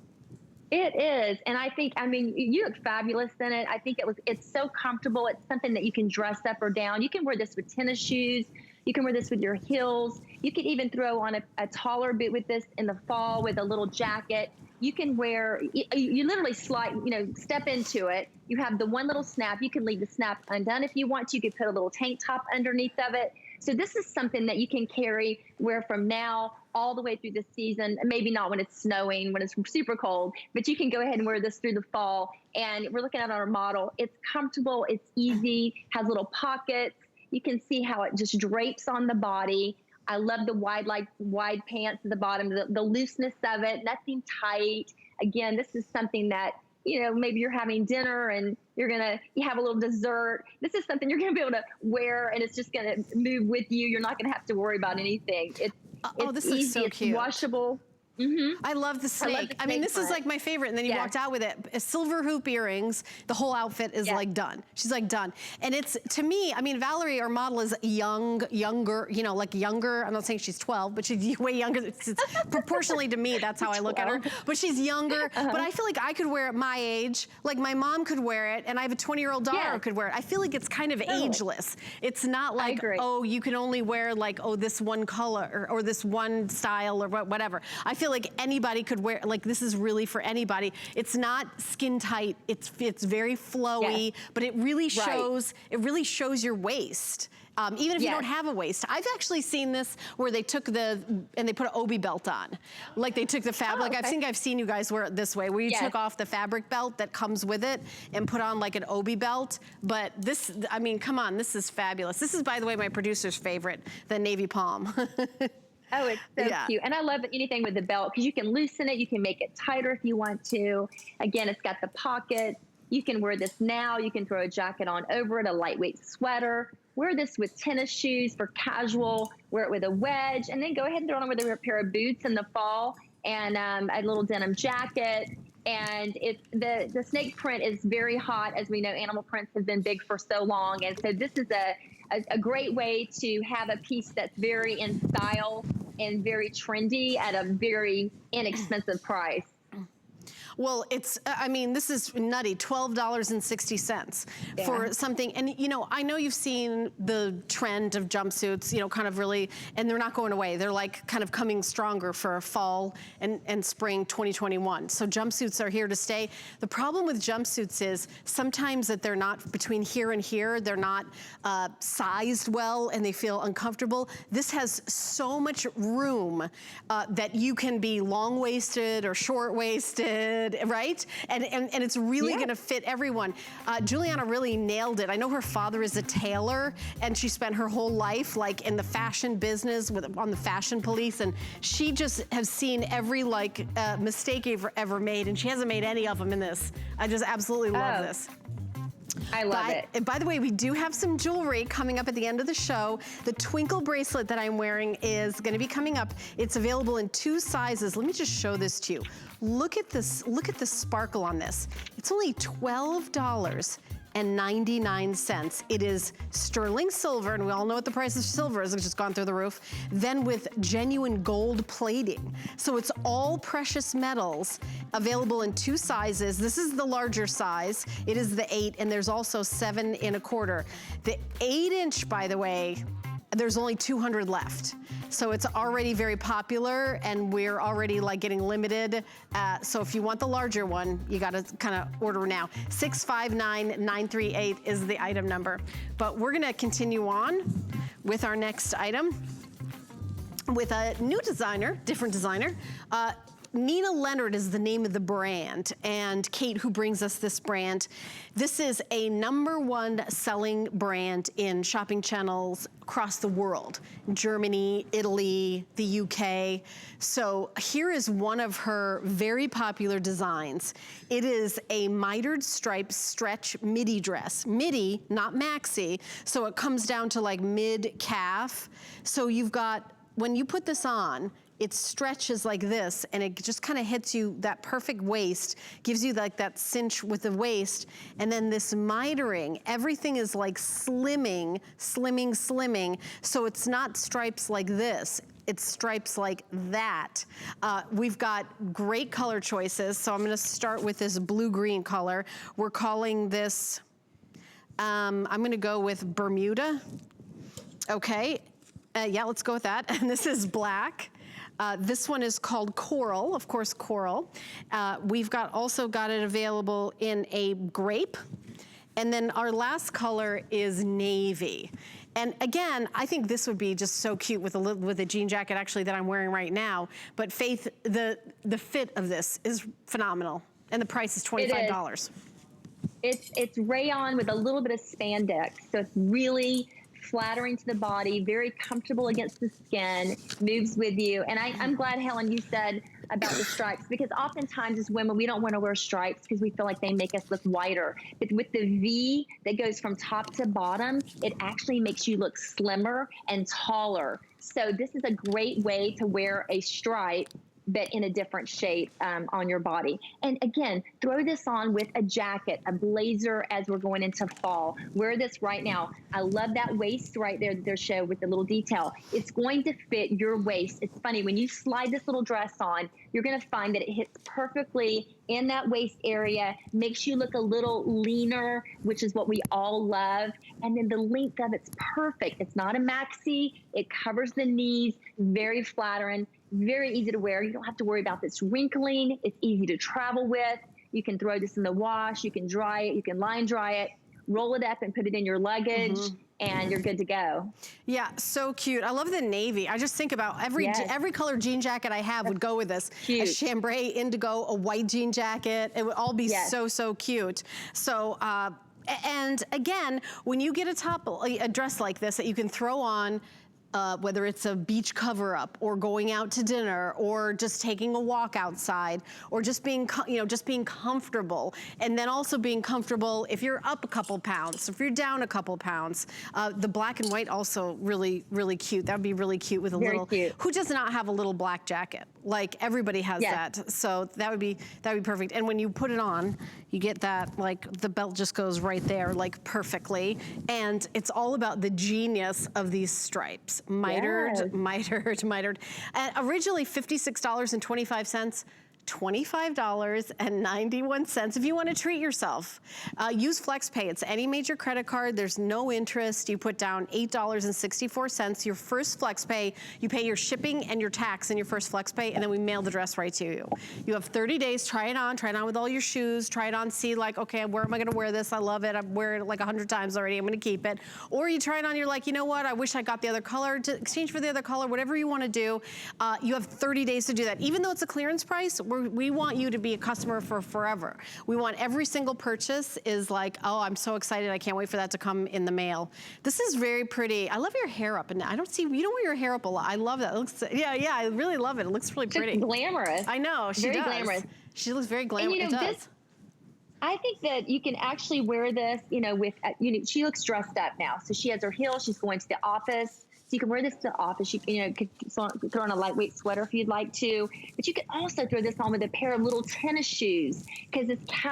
It is. And I think, I mean, you look fabulous in it. I think it's so comfortable. It's something that you can dress up or down. You can wear this with tennis shoes. You can wear this with your heels. You could even throw on a taller boot with this in the fall with a little jacket. You can wear, you literally slide, step into it. You have the one little snap. You can leave the snap undone if you want to. You could put a little tank top underneath of it. So this is something that you can wear from now all the way through the season. Maybe not when it's snowing, when it's super cold, but you can go ahead and wear this through the fall. And we're looking at our model. It's comfortable, it's easy, has little pockets. You can see how it just drapes on the body. I love the wide pants at the bottom, the looseness of it, nothing tight. Again, this is something that, maybe you're having dinner and you have a little dessert. This is something you're gonna be able to wear, and it's just gonna move with you. You're not gonna have to worry about anything. It's this easy, looks so it's cute. Washable. I love the snake. I mean, this is like my favorite. And then you walked out with it. Silver hoop earrings. The whole outfit is like done. She's like done. And it's, to me, I mean, Valerie, our model, is younger, like younger. I'm not saying she's 12, but she's way younger. It's proportionally to me, that's how I look at her. But she's younger. But I feel like I could wear it my age. Like my mom could wear it, and I have a 20-year-old daughter who could wear it. I feel like it's kind of ageless. It's not like, oh, you can only wear like, oh, this one color or this one style or whatever. I feel like anybody could wear, like this is really for anybody. It's not skin tight, it's very flowy, but it really shows, your waist. Even if you don't have a waist. I've actually seen this where they took and they put an obi belt on. Like they took the fabric, I've seen you guys wear it this way, where you took off the fabric belt that comes with it and put on like an obi belt. But this, I mean, come on, this is fabulous. This is, by the way, my producer's favorite, the navy palm. Oh, it's so cute. And I love anything with the belt because you can loosen it. You can make it tighter if you want to. Again, it's got the pockets. You can wear this now. You can throw a jacket on over it, a lightweight sweater. Wear this with tennis shoes for casual. Wear it with a wedge. And then go ahead and throw it on with a pair of boots in the fall and a little denim jacket. And the snake print is very hot. As we know, animal prints have been big for so long. And so this is a great way to have a piece that's very in style and very trendy at a very inexpensive price. Well, it's, I mean, this is nutty, $12.60 for something. And, I know you've seen the trend of jumpsuits, kind of really, and they're not going away. They're like kind of coming stronger for fall and spring 2021. So jumpsuits are here to stay. The problem with jumpsuits is sometimes that they're not between here and here, they're not sized well and they feel uncomfortable. This has so much room that you can be long-waisted or short-waisted, right? And it's really gonna fit everyone. Juliana really nailed it. I know her father is a tailor and she spent her whole life like in the fashion business on the fashion police, and she just has seen every mistake ever made, and she hasn't made any of them in this. I just absolutely love this. I love it. And by the way, we do have some jewelry coming up at the end of the show. The Twinkle Bracelet that I'm wearing is gonna be coming up. It's available in 2 sizes. Let me just show this to you. Look at this, look at the sparkle on this. It's only $12.99. It is sterling silver, and we all know what the price of silver is. It's just gone through the roof. Then with genuine gold plating. So it's all precious metals, available in 2 sizes. This is the larger size. It is the 8, and there's also 7 1/4. The 8-inch, by the way, there's only 200 left. So it's already very popular, and we're already getting limited. So if you want the larger one, you gotta kind of order now. 659938 is the item number. But we're gonna continue on with our next item with a new designer, different designer. Nina Leonard is the name of the brand, and Kate, who brings us this brand, this is a #1 selling brand in shopping channels across the world. Germany, Italy, the UK. So here is one of her very popular designs. It is a mitered striped stretch midi dress. Midi, not maxi, so it comes down to like mid-calf. So you've got, when you put this on, it stretches like this, and it just kind of hits you that perfect waist, gives you like that cinch with the waist, and then this mitering, everything is like slimming, so it's not stripes like this, it's stripes like that. We've got great color choices, so I'm gonna start with this blue-green color. We're calling this, I'm gonna go with Bermuda. Okay, yeah, let's go with that. And this is black. This one is called Coral, of course, Coral. We've also got it available in a grape. And then our last color is navy. And again, I think this would be just so cute with a jean jacket actually that I'm wearing right now. But Faith, the fit of this is phenomenal. And the price is $25. It's rayon with a little bit of spandex. So it's really flattering to the body, very comfortable against the skin, moves with you. And I'm glad, Helen, you said about the stripes, because oftentimes as women, we don't want to wear stripes because we feel like they make us look whiter. But with the V that goes from top to bottom, it actually makes you look slimmer and taller. So this is a great way to wear a stripe but in a different shape on your body. And again, throw this on with a jacket, a blazer as we're going into fall. Wear this right now. I love that waist right there that they're showing with the little detail. It's going to fit your waist. It's funny, when you slide this little dress on, you're gonna find that it hits perfectly in that waist area, makes you look a little leaner, which is what we all love. And then the length of it's perfect. It's not a maxi, it covers the knees, very flattering, very easy to wear. You don't have to worry about this wrinkling. It's easy to travel with. You can throw this in the wash, you can dry it, you can line dry it, roll it up and put it in your luggage, and you're good to go. Yeah, so cute. I love the navy. I just think about every color jean jacket I have would go with this. Cute. A chambray indigo, a white jean jacket. It would all be so cute. So, and again, when you get a dress like this that you can throw on, whether it's a beach cover-up or going out to dinner or just taking a walk outside or just being, just being comfortable, and then also being comfortable if you're up a couple pounds, if you're down a couple pounds. The black and white also really cute. That would be really cute with a little. Cute. Who does not have a little black jacket? Like everybody has that. So that would be perfect. And when you put it on, you get that, like the belt just goes right there, like perfectly. And it's all about the genius of these stripes. Mitered. Originally $56.25. $25.91 if you want to treat yourself. Use FlexPay. It's any major credit card. There's no interest. You put down $8.64. Your first FlexPay, you pay your shipping and your tax in your first FlexPay, and then we mail the dress right to you. You have 30 days. Try it on with all your shoes. Try it on, see like, okay, where am I going to wear this? I love it. I've worn it like 100 times already. I'm going to keep it. Or you try it on, you're like, you know what? I wish I got the other color. To exchange for the other color, whatever you want to do. You have 30 days to do that. Even though it's a clearance price, we want you to be a customer for forever. We want every single purchase is like, oh, I'm so excited. I can't wait for that to come in the mail. This is very pretty. I love your hair up. And I don't see, you don't wear your hair up a lot. I love that. It looks, yeah, I really love it. It looks really pretty. It's glamorous. I know, she does. Very glamorous. She looks very glamorous. And I think that you can actually wear this, with, she looks dressed up now. So she has her heels. She's going to the office. So you can wear this to the office. You could throw on a lightweight sweater if you'd like to. But you could also throw this on with a pair of little tennis shoes, because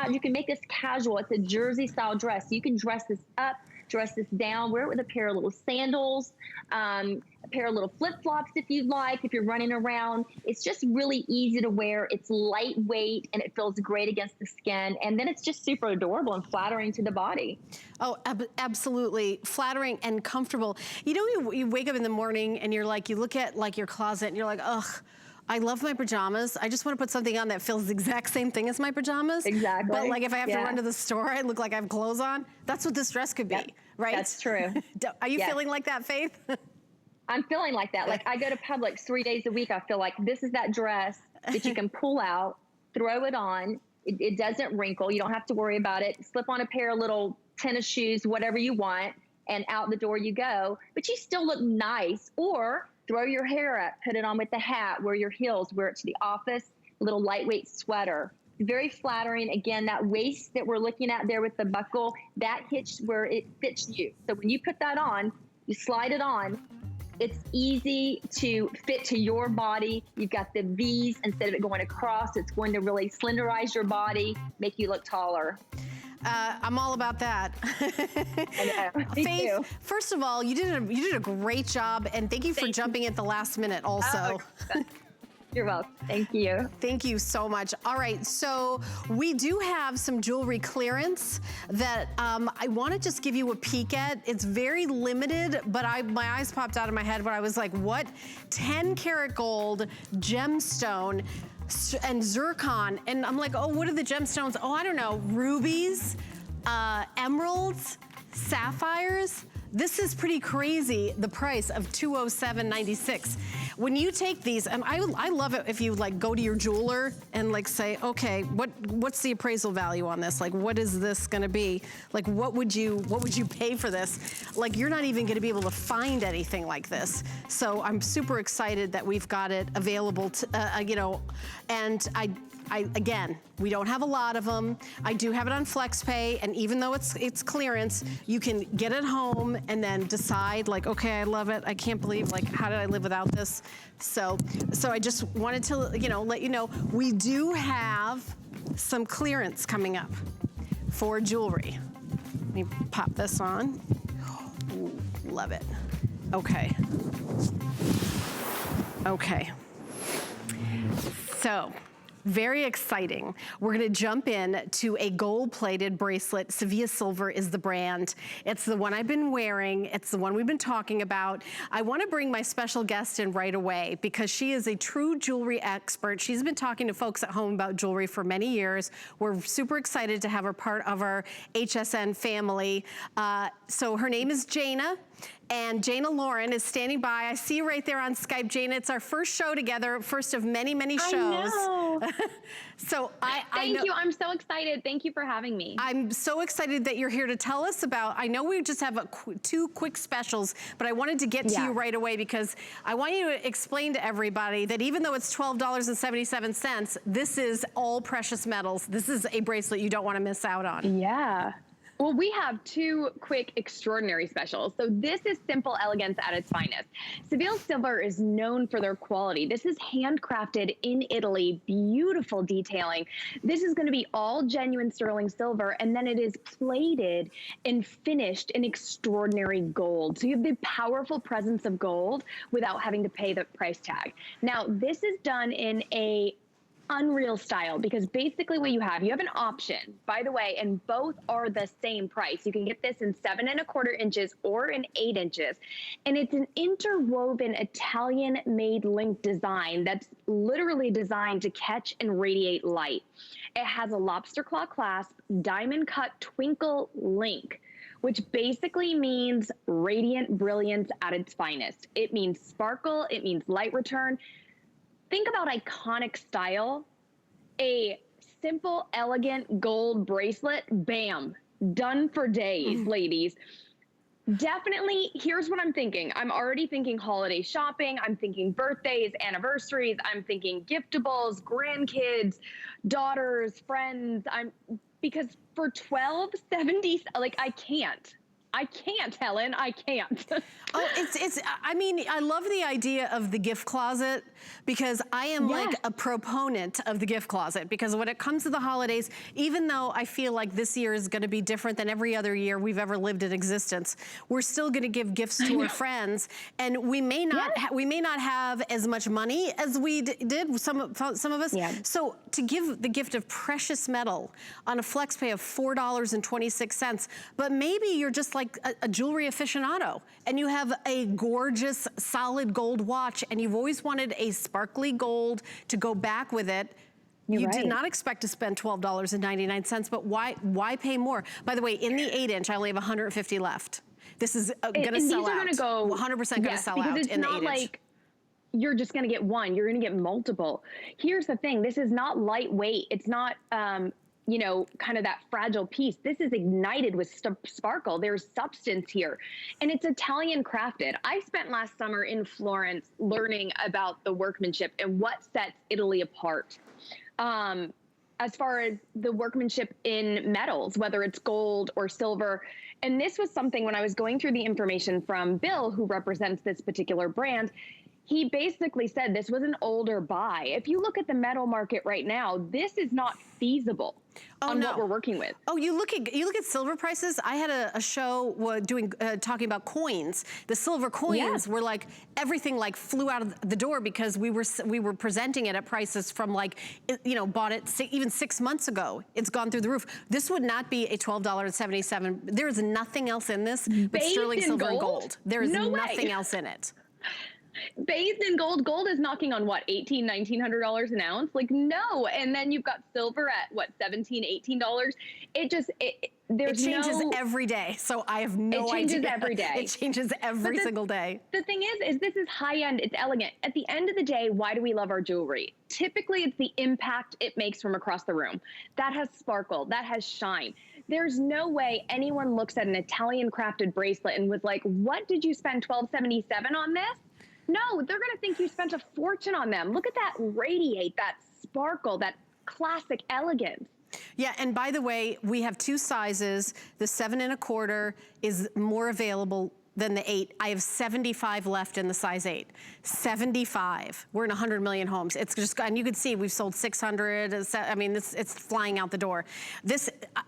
you can make this casual. It's a jersey style dress. So you can dress this up, dress this down, wear it with a pair of little sandals, a pair of little flip-flops if you'd like, if you're running around. It's just really easy to wear. It's lightweight and it feels great against the skin. And then it's just super adorable and flattering to the body. Oh, absolutely. Flattering and comfortable. You wake up in the morning and you're like, you look at like your closet and you're like, ugh, I love my pajamas. I just want to put something on that feels the exact same thing as my pajamas. Exactly. But like if I have to run to the store, I look like I have clothes on. That's what this dress could be, right? That's true. Are you feeling like that, Faith? I'm feeling like that. Like I go to Publix 3 days a week. I feel like this is that dress that you can pull out, throw it on. It doesn't wrinkle. You don't have to worry about it. Slip on a pair of little tennis shoes, whatever you want, and out the door you go. But you still look nice. Or throw your hair up, put it on with the hat, wear your heels, wear it to the office, little lightweight sweater. Very flattering. Again, that waist that we're looking at there with the buckle, that hits where it fits you. So when you put that on, you slide it on, it's easy to fit to your body. You've got the V's. Instead of it going across, it's going to really slenderize your body, make you look taller. I'm all about that. I know. Me Faith, too. first of all, you did a great job, and thank you for jumping at the last minute also. Oh, you're welcome. Thank you. Thank you so much. All right, so we do have some jewelry clearance that I want to just give you a peek at. It's very limited, but my eyes popped out of my head when I was like, what? 10 karat gold gemstone and zircon. And I'm like, oh, what are the gemstones? Oh, I don't know, rubies, emeralds, sapphires. This is pretty crazy, the price of $207.96. When you take these, and I love it if you like go to your jeweler and like say, okay, what's the appraisal value on this? Like, what is this gonna be? Like, what would you pay for this? Like, you're not even gonna be able to find anything like this. So I'm super excited that we've got it available to, you know, and again, we don't have a lot of them. I do have it on FlexPay, and even though it's clearance, you can get it home and then decide like, okay, I love it. I can't believe, like, how did I live without this? So I just wanted to, you know, let you know, we do have some clearance coming up for jewelry. Let me pop this on. Ooh, love it. Okay. Okay. So, very exciting. We're gonna jump in to a gold-plated bracelet. Seville Silver is the brand. It's the one I've been wearing. It's the one we've been talking about. I wanna bring my special guest in right away because she is a true jewelry expert. She's been talking to folks at home about jewelry for many years. We're super excited to have her part of our HSN family. So her name is Jana. And Jana Lauren is standing by. I see you right there on Skype, Jana. It's our first show together, first of many, many shows. I know. So Thank you. I'm so excited. Thank you for having me. I'm so excited that you're here to tell us about, I know we just have two quick specials, but I wanted to get to you right away because I want you to explain to everybody that even though it's $12.77, this is all precious metals. This is a bracelet you don't want to miss out on. Yeah. Well, we have two quick extraordinary specials. So this is simple elegance at its finest. Seville Silver is known for their quality. This is handcrafted in Italy, beautiful detailing. This is going to be all genuine sterling silver, and then it is plated and finished in extraordinary gold. So you have the powerful presence of gold without having to pay the price tag. Now, this is done in a unreal style because basically what you have an option, by the way, and both are the same price. You can get this in 7 1/4 inches or in 8 inches. And it's an interwoven Italian made link design that's literally designed to catch and radiate light. It has a lobster claw clasp, diamond cut twinkle link, which basically means radiant brilliance at its finest. It means sparkle, it means light return. Think about iconic style, a simple, elegant gold bracelet, bam, done for days, ladies. Definitely, here's what I'm thinking. I'm already thinking holiday shopping. I'm thinking birthdays, anniversaries. I'm thinking giftables, grandkids, daughters, friends. Because for $12.70, like I can't, Helen, I can't. I mean, I love the idea of the gift closet because I am like a proponent of the gift closet because when it comes to the holidays, even though I feel like this year is gonna be different than every other year we've ever lived in existence, we're still gonna give gifts to our friends, and we may not have as much money as we did, some of us. So to give the gift of precious metal on a flex pay of $4.26, but maybe you're just like a jewelry aficionado and you have a gorgeous solid gold watch and you've always wanted a sparkly gold to go back with it. You did not expect to spend $12.99, but why pay more? By the way, in the 8 inch, I only have 150 left. This is gonna sell out. These are gonna go 100% gonna sell out in the 8 inch. It's not like you're just gonna get one, you're gonna get multiple. Here's the thing, this is not lightweight. It's not, you know, kind of that fragile piece. This is ignited with sparkle. There's substance here. And it's Italian crafted. I spent last summer in Florence learning about the workmanship and what sets Italy apart. As far as the workmanship in metals, whether it's gold or silver. And this was something when I was going through the information from Bill, who represents this particular brand, he basically said this was an older buy. If you look at the metal market right now, this is not feasible on what we're working with. Oh, you look at silver prices. I had a show talking about coins. The silver coins were like, everything like flew out of the door because we were presenting it at prices from like, you know, bought it even 6 months ago. It's gone through the roof. This would not be a $12.77. There is nothing else in this but sterling silver and gold. There is nothing else in it. Bathed in gold. Gold is knocking on what, $1,800, $1,900 an ounce? Like, no. And then you've got silver at what, $17, $18? It changes every day. So I have no idea. It changes every day. It changes every single day. The thing is this is high end. It's elegant. At the end of the day, why do we love our jewelry? Typically, it's the impact it makes from across the room. That has sparkle. That has shine. There's no way anyone looks at an Italian crafted bracelet and was like, what did you spend $12.77 on this? No, they're going to think you spent a fortune on them. Look at that radiate, that sparkle, that classic elegance. Yeah, and by the way, we have 2 sizes. The 7 1/4 is more available than the 8. I have 75 left in the size 8. 75. We're in 100 million homes. It's just, and you can see we've sold 600. I mean, it's flying out the door.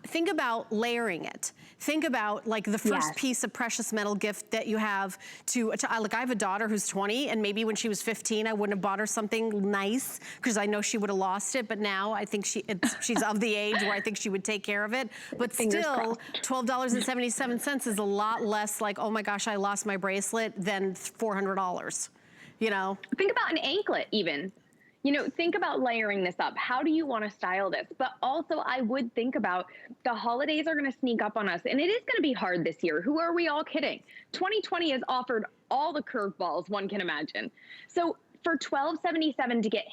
Think about layering it. Think about like the first piece of precious metal gift that you have like I have a daughter who's 20, and maybe when she was 15, I wouldn't have bought her something nice because I know she would have lost it. But now I think she's of the age where I think she would take care of it. But still, $12.77 is a lot less like, oh my gosh, I lost my bracelet than $400, you know? Think about an anklet even. You know, think about layering this up. How do you want to style this? But also I would think about the holidays are going to sneak up on us, and it is going to be hard this year. Who are we all kidding? 2020 has offered all the curveballs one can imagine. So for $12.77 to get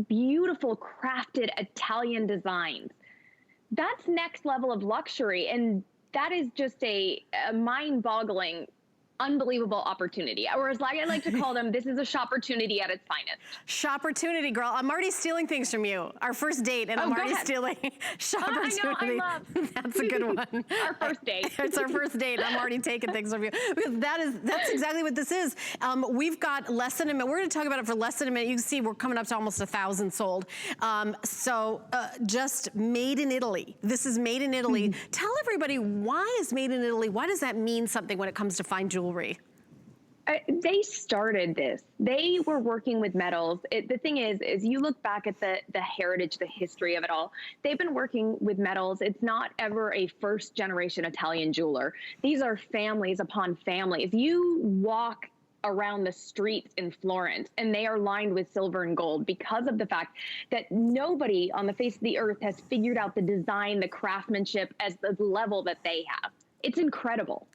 beautiful crafted Italian designs, that's next level of luxury. And that is just a mind-boggling, unbelievable opportunity. Or as I like to call them, this is a shopportunity at its finest. Shopportunity, girl. I'm already stealing things from you. Our first date, and I'm already stealing shopportunity. I love. That's a good one. Our first date. It's our first date. I'm already taking things from you. Because that's exactly what this is. We've got less than a minute. We're going to talk about it for less than a minute. You can see we're coming up to almost 1,000 sold. Just made in Italy. This is made in Italy. Tell everybody, why is made in Italy? Why does that mean something when it comes to fine jewelry? They started this. They were working with metals. The thing is you look back at the heritage, the history of it all. They've been working with metals. It's not ever a first generation Italian jeweler. These are families upon families. You walk around the streets in Florence and they are lined with silver and gold because of the fact that nobody on the face of the earth has figured out the design, the craftsmanship as the level that they have. It's incredible.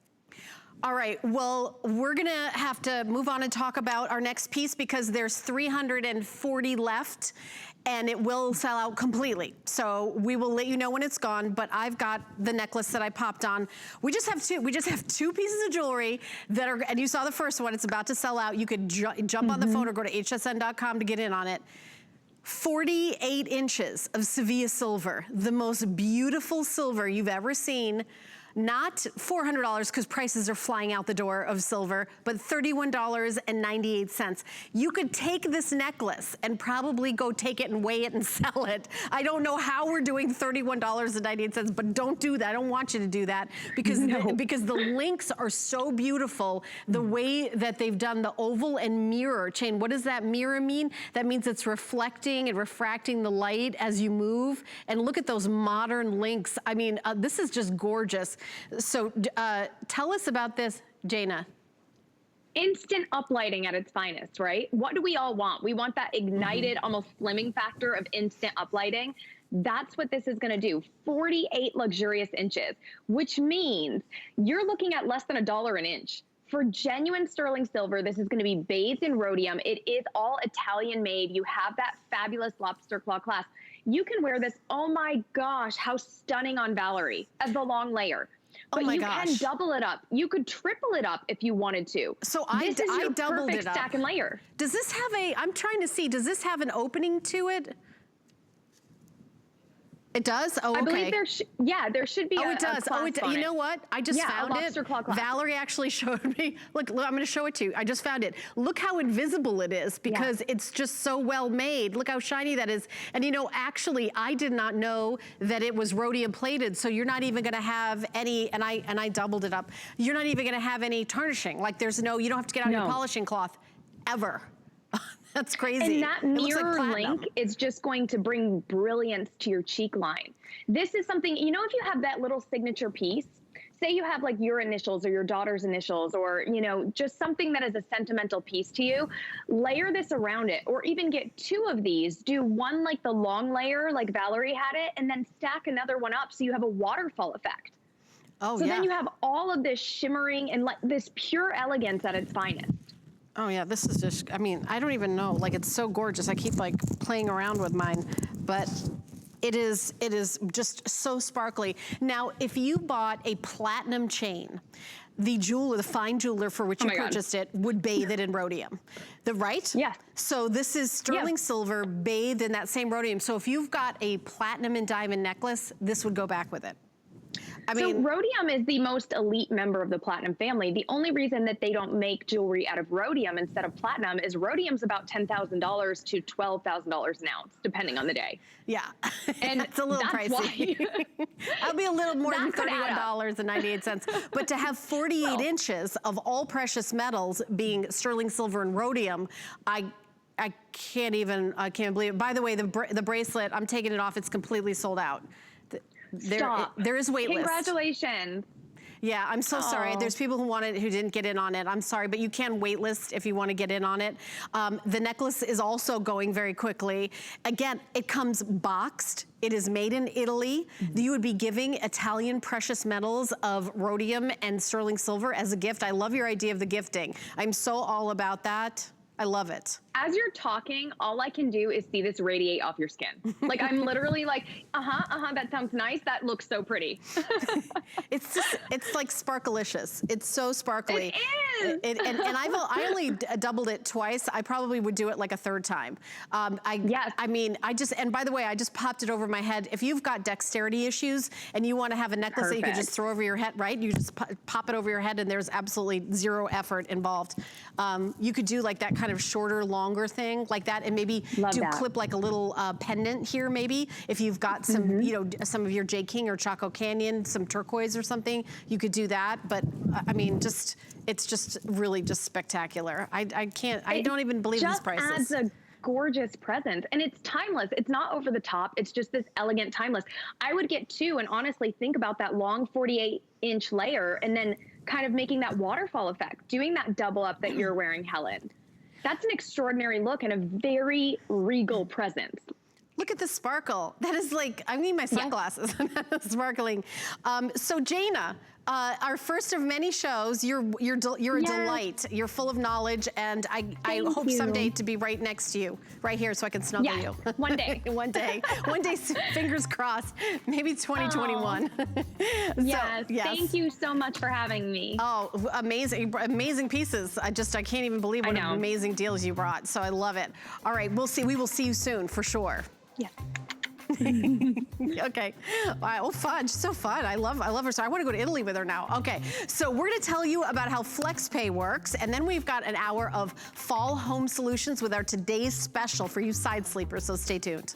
All right, well, we're gonna have to move on and talk about our next piece because there's 340 left and it will sell out completely. So we will let you know when it's gone, but I've got the necklace that I popped on. We just have 2 pieces of jewelry that are, and you saw the first one, it's about to sell out. You could jump on the phone or go to hsn.com to get in on it. 48 inches of Seville Silver, the most beautiful silver you've ever seen. Not $400 because prices are flying out the door of silver, but $31.98. You could take this necklace and probably go take it and weigh it and sell it. I don't know how we're doing $31.98, but don't do that. I don't want you to do that because the links are so beautiful. The way that they've done the oval and mirror chain. What does that mirror mean? That means it's reflecting and refracting the light as you move. And look at those modern links. I mean, this is just gorgeous. So tell us about this, Jana. Instant uplighting at its finest, right? What do we all want? We want that ignited, almost slimming factor of instant uplighting. That's what this is gonna do. 48 luxurious inches, which means you're looking at less than $1 an inch. For genuine sterling silver, this is gonna be bathed in rhodium. It is all Italian made. You have that fabulous lobster claw clasp. You can wear this, oh my gosh, how stunning on Valerie as the long layer. But you can double it up. You could triple it up if you wanted to. So I doubled it up. Stack and layer. Does this have I'm trying to see, does this have an opening to it? It does? Oh, okay. I believe there should be it does. You know what? I just found it. Claw clasp. Valerie actually showed me. Look, I'm going to show it to you. I just found it. Look how invisible it is because it's just so well made. Look how shiny that is. And you know, actually, I did not know that it was rhodium plated, so you're not even going to have any, and I doubled it up. You're not even going to have any tarnishing. Like you don't have to get out your polishing cloth ever. That's crazy. And that mirror link is just going to bring brilliance to your cheek line. This is something, you know, if you have that little signature piece, say you have like your initials or your daughter's initials or, you know, just something that is a sentimental piece to you, layer this around it or even get 2 of these, do one like the long layer like Valerie had it and then stack another one up so you have a waterfall effect. Oh, so then you have all of this shimmering and like this pure elegance at its finest. Oh yeah, this is just, I mean, I don't even know, like it's so gorgeous. I keep like playing around with mine, but it is just so sparkly. Now, if you bought a platinum chain, the jeweler, the fine jeweler for which you purchased it would bathe it in rhodium, right? Yeah. So this is sterling silver bathed in that same rhodium. So if you've got a platinum and diamond necklace, this would go back with it. I mean, so rhodium is the most elite member of the platinum family. The only reason that they don't make jewelry out of rhodium instead of platinum is rhodium's about $10,000 to $12,000 an ounce, depending on the day. Yeah, and it's a little pricey. That'll be a little more than $31.98. But to have 48 inches of all precious metals being sterling silver and rhodium, I can't believe it. By the way, the bracelet, I'm taking it off. It's completely sold out. There is wait list. Congratulations. Yeah, I'm so sorry. There's people who want it who didn't get in on it. I'm sorry, but you can wait list if you want to get in on it. The necklace is also going very quickly. Again, it comes boxed. It is made in Italy. You would be giving Italian precious metals of rhodium and sterling silver as a gift. I love your idea of the gifting. I'm so all about that. I love it. As you're talking, all I can do is see this radiate off your skin. Like I'm literally like, that sounds nice. That looks so pretty. It's like sparkalicious. It's so sparkly. It is. And I only doubled it twice. I probably would do it like a 3rd time. I mean, and by the way, I just popped it over my head. If you've got dexterity issues and you want to have a necklace that you can just throw over your head, right? You just pop it over your head and there's absolutely 0 effort involved. You could do like that kind of shorter, longer thing like that, and maybe clip like a little pendant here, maybe if you've got some, you know, some of your J. King or Chaco Canyon, some turquoise or something, you could do that. But I mean, it's just really just spectacular. I don't even believe these prices. Just adds a gorgeous present, and it's timeless. It's not over the top. It's just this elegant timeless. I would get 2 and honestly think about that long 48-inch layer, and then kind of making that waterfall effect, doing that double up that you're wearing, Helen. That's an extraordinary look and a very regal presence. Look at the sparkle. That is like, I need my sunglasses. Sparkling. So Jana, our first of many shows. You're a delight. You're full of knowledge, and I hope someday to be right next to you, right here, so I can snuggle you. One day. One day. Fingers crossed. Maybe 2021. Yes. Thank you so much for having me. Oh, amazing pieces. I can't even believe what amazing deals you brought. So I love it. All right, we will see you soon for sure. Yes. Okay. Oh, fun. So fun. I love her. So I want to go to Italy with her now. Okay. So we're going to tell you about how FlexPay works, and then we've got an hour of fall home solutions with our today's special for you side sleepers. So stay tuned.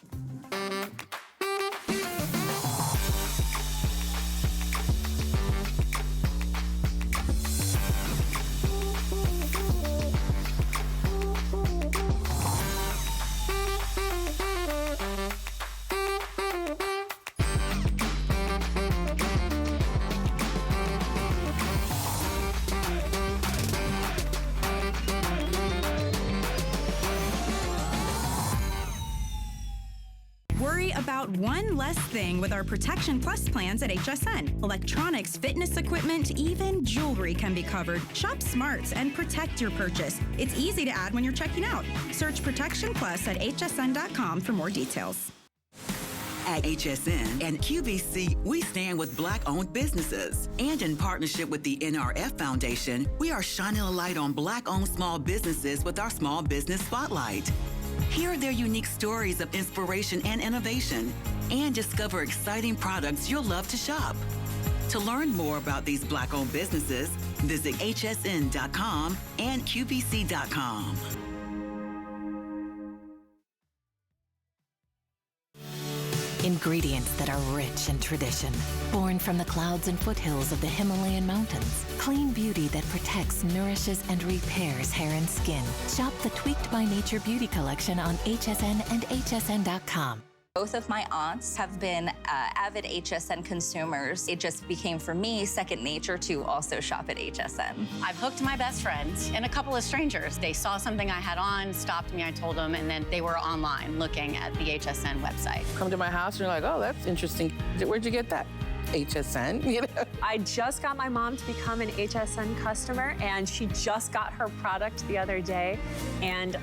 about one less thing with our Protection Plus plans at HSN. Electronics, fitness equipment, even jewelry can be covered. Shop smart and protect your purchase. It's easy to add when you're checking out. Search Protection Plus at hsn.com for more details. At HSN and QVC, we stand with Black-owned businesses. And in partnership with the NRF Foundation, we are shining a light on Black-owned small businesses with our Small Business Spotlight. Hear their unique stories of inspiration and innovation, and discover exciting products you'll love to shop. To learn more about these Black-owned businesses, visit hsn.com and qvc.com. Ingredients that are rich in tradition, born from the clouds and foothills of the Himalayan mountains. Clean beauty that protects, nourishes, and repairs hair and skin. Shop the Tweaked by Nature Beauty Collection on HSN and hsn.com. Both of my aunts have been avid HSN consumers. It just became, for me, second nature to also shop at HSN. I've hooked my best friends and a couple of strangers. They saw something I had on, stopped me, I told them, and then they were online looking at the HSN website. Come to my house and you're like, oh, that's interesting. Where'd you get that? HSN, you know? I just got my mom to become an HSN customer, and she just got her product the other day, and